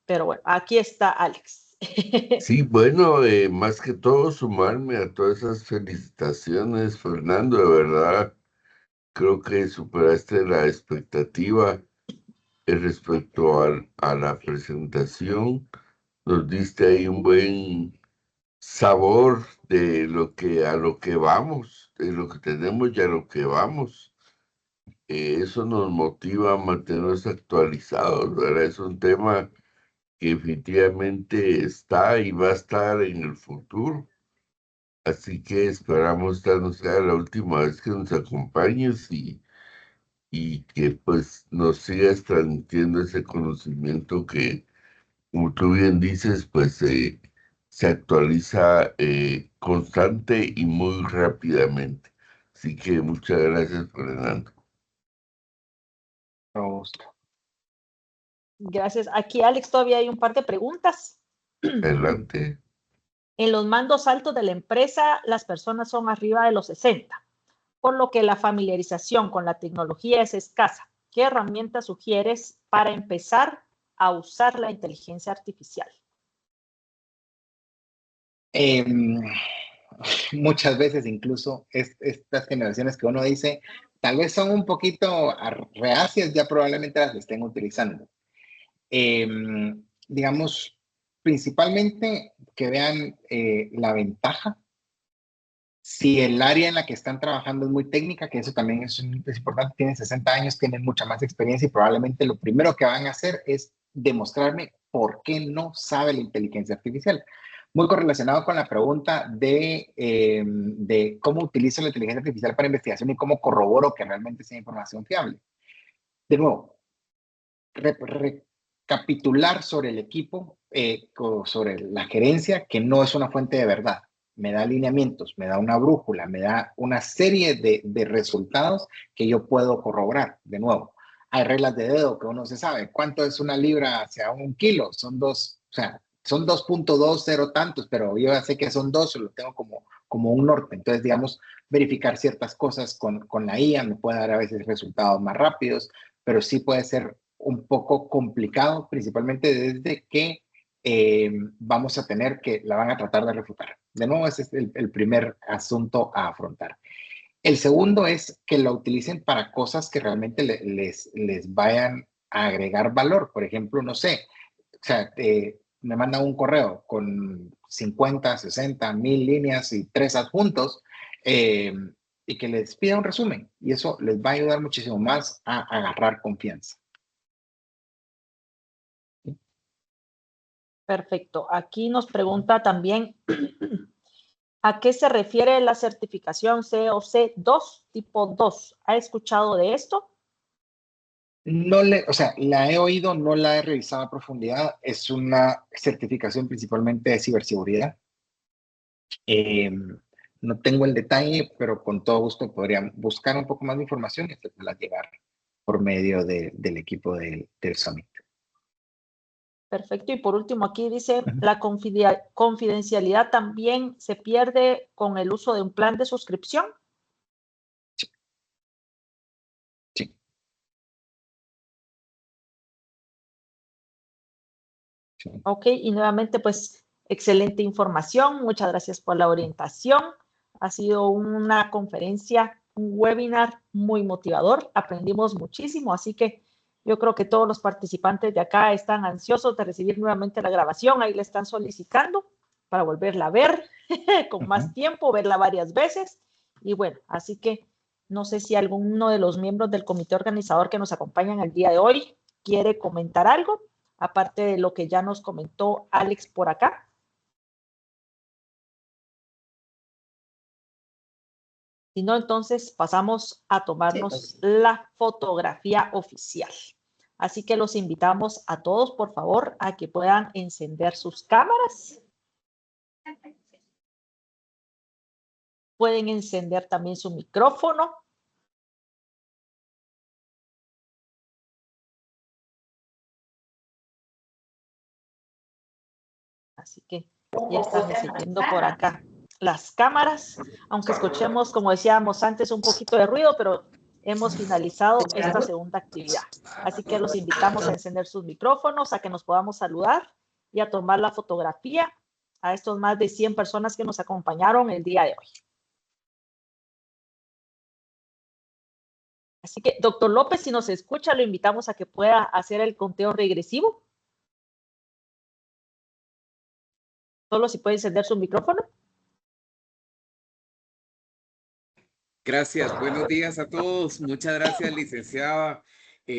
Pero bueno, aquí está Alex. Sí, bueno, más que todo sumarme a todas esas felicitaciones, Fernando, de verdad, creo que superaste la expectativa respecto a la presentación, nos diste ahí un buen sabor de a lo que vamos, de lo que tenemos y a lo que vamos. Eso nos motiva a mantenernos actualizados, ¿verdad? Es un tema que definitivamente está y va a estar en el futuro. Así que esperamos esta no sea la última vez que nos acompañes y que pues nos sigas transmitiendo ese conocimiento que, como tú bien dices, pues se actualiza constante y muy rápidamente. Así que muchas gracias, Fernando. Gracias. Aquí, Alex, todavía hay un par de preguntas. Adelante. En los mandos altos de la empresa, las personas son arriba de los 60, por lo que la familiarización con la tecnología es escasa. ¿Qué herramientas sugieres para empezar a usar la inteligencia artificial? Muchas veces incluso estas generaciones que uno dice, tal vez son un poquito reacias, ya probablemente las estén utilizando. Digamos, principalmente que vean la ventaja. Si el área en la que están trabajando es muy técnica, que eso también es importante, tienen 60 años, tienen mucha más experiencia y probablemente lo primero que van a hacer es demostrarme por qué no sabe la inteligencia artificial. Muy correlacionado con la pregunta de cómo utilizo la inteligencia artificial para investigación y cómo corroboro que realmente sea información fiable. De nuevo, recapitular sobre el equipo, sobre la gerencia, que no es una fuente de verdad. Me da alineamientos, me da una brújula, me da una serie de resultados que yo puedo corroborar. De nuevo, hay reglas de dedo que uno se sabe. ¿Cuánto es una libra hacia un kilo? Son dos, o sea, son 2.20 tantos, pero yo ya sé que son dos, lo tengo como un norte. Entonces, digamos, verificar ciertas cosas con la IA me puede dar a veces resultados más rápidos, pero sí puede ser un poco complicado, principalmente desde que vamos a tener que la van a tratar de refutar. De nuevo, ese es el primer asunto a afrontar. El segundo es que lo utilicen para cosas que realmente les vayan a agregar valor. Por ejemplo, no sé, o sea, me mandan un correo con 50, 60, 1000 líneas y 3 adjuntos y que les pida un resumen. Y eso les va a ayudar muchísimo más a agarrar confianza. Perfecto. Aquí nos pregunta también ¿A qué se refiere la certificación COC2 tipo 2? ¿Ha escuchado de esto? O sea, la he oído, no la he revisado a profundidad. Es una certificación principalmente de ciberseguridad. No tengo el detalle, pero con todo gusto podrían buscar un poco más de información y hacerla llegar por medio del equipo del Summit. Perfecto. Y por último, aquí dice, la confidencialidad también se pierde con el uso de un plan de suscripción. Sí. Sí. Sí. Ok, y nuevamente, pues, excelente información. Muchas gracias por la orientación. Ha sido una conferencia, un webinar muy motivador. Aprendimos muchísimo, así que yo creo que todos los participantes de acá están ansiosos de recibir nuevamente la grabación. Ahí la están solicitando para volverla a ver con más tiempo, verla varias veces. Y bueno, así que no sé si alguno de los miembros del comité organizador que nos acompañan el día de hoy quiere comentar algo, aparte de lo que ya nos comentó Alex por acá. Si no, entonces pasamos a tomarnos la fotografía oficial. Así que los invitamos a todos, por favor, a que puedan encender sus cámaras. Pueden encender también su micrófono. Así que ya están encendiendo por acá las cámaras, aunque escuchemos, como decíamos antes, un poquito de ruido, pero hemos finalizado esta segunda actividad. Así que los invitamos a encender sus micrófonos, a que nos podamos saludar y a tomar la fotografía a estos más de 100 personas que nos acompañaron el día de hoy. Así que, doctor López, si nos escucha, lo invitamos a que pueda hacer el conteo regresivo. Solo si puede encender su micrófono. Gracias, buenos días a todos. Muchas gracias, licenciada.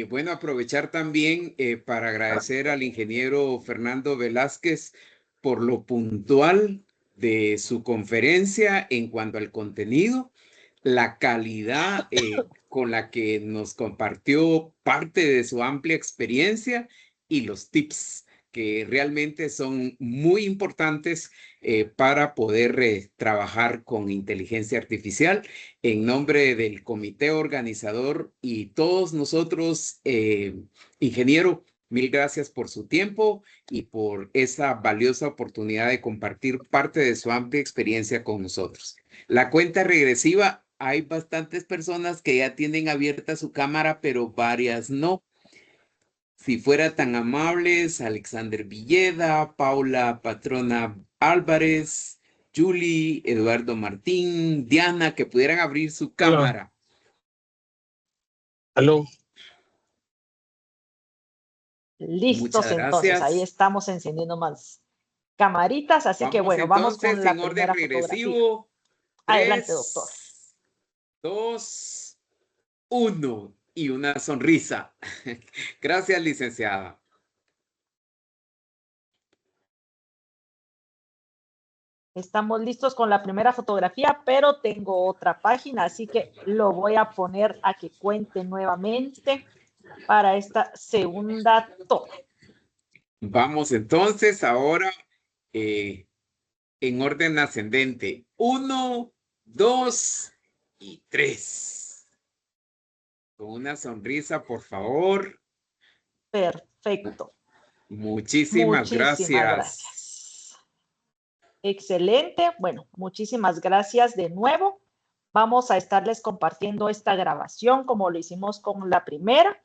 Bueno, aprovechar también para agradecer al ingeniero Fernando Velázquez por lo puntual de su conferencia en cuanto al contenido, la calidad con la que nos compartió parte de su amplia experiencia y los tips que realmente son muy importantes para poder trabajar con inteligencia artificial. En nombre del comité organizador y todos nosotros, ingeniero, mil gracias por su tiempo y por esa valiosa oportunidad de compartir parte de su amplia experiencia con nosotros. La cuenta regresiva, hay bastantes personas que ya tienen abierta su cámara, pero varias no. Si fuera tan amables, Alexander Villeda, Paula Patrona Álvarez, Julie, Eduardo Martín, Diana, que pudieran abrir su cámara. Aló. Listos, entonces, ahí estamos encendiendo más camaritas, así que bueno, vamos con la primera fotografía. Adelante, doctor. 2, 1 y una sonrisa. Gracias, licenciada. Estamos listos con la primera fotografía, pero tengo otra página, así que lo voy a poner a que cuente nuevamente para esta segunda toma. Vamos entonces ahora en orden ascendente. 1, 2 y 3. Con una sonrisa, por favor. Perfecto. Muchísimas gracias. Excelente. Bueno, muchísimas gracias de nuevo. Vamos a estarles compartiendo esta grabación como lo hicimos con la primera.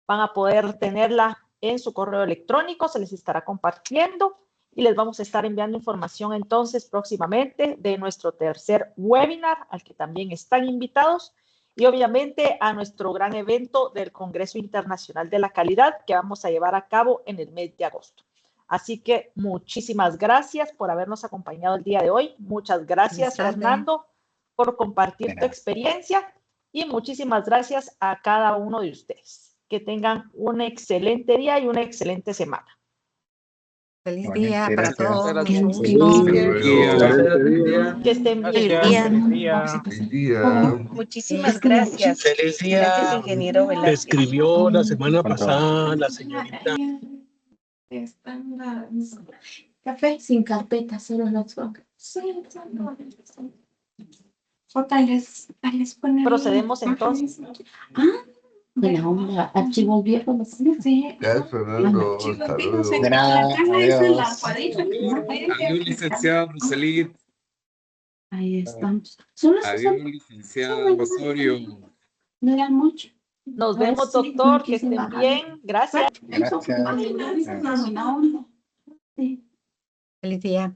Van a poder tenerla en su correo electrónico, se les estará compartiendo y les vamos a estar enviando información entonces próximamente de nuestro tercer webinar al que también están invitados y obviamente a nuestro gran evento del Congreso Internacional de la Calidad que vamos a llevar a cabo en el mes de agosto. Así que muchísimas gracias por habernos acompañado el día de hoy. Muchas gracias, Fernando, por compartir tu experiencia y muchísimas gracias a cada uno de ustedes. Que tengan un excelente día y una excelente semana. Feliz Igualmente, día para gracias. todos. Gracias. Muchos Que estén bien. Feliz día. Muchísimas gracias. Feliz día. Gracias, ingeniero Que Velázquez. escribió la semana Con todo. pasada la señorita. Están las café sin carpeta, solo las hojas. Sí, Otra les ponen. Procedemos entonces. De la onda, archivos viejos. Sí. Gracias, Fernando. Archivos Hasta viejos, luego. De nada, la caja es en la adiós. cuadrita. Adiós, licenciado Rosalit. Ahí estamos. Solo se Adiós, licenciado Osorio. no era mucho. Nos vemos, doctor. Que estén bien. Gracias. Gracias. Buena onda. Sí. Feliz día.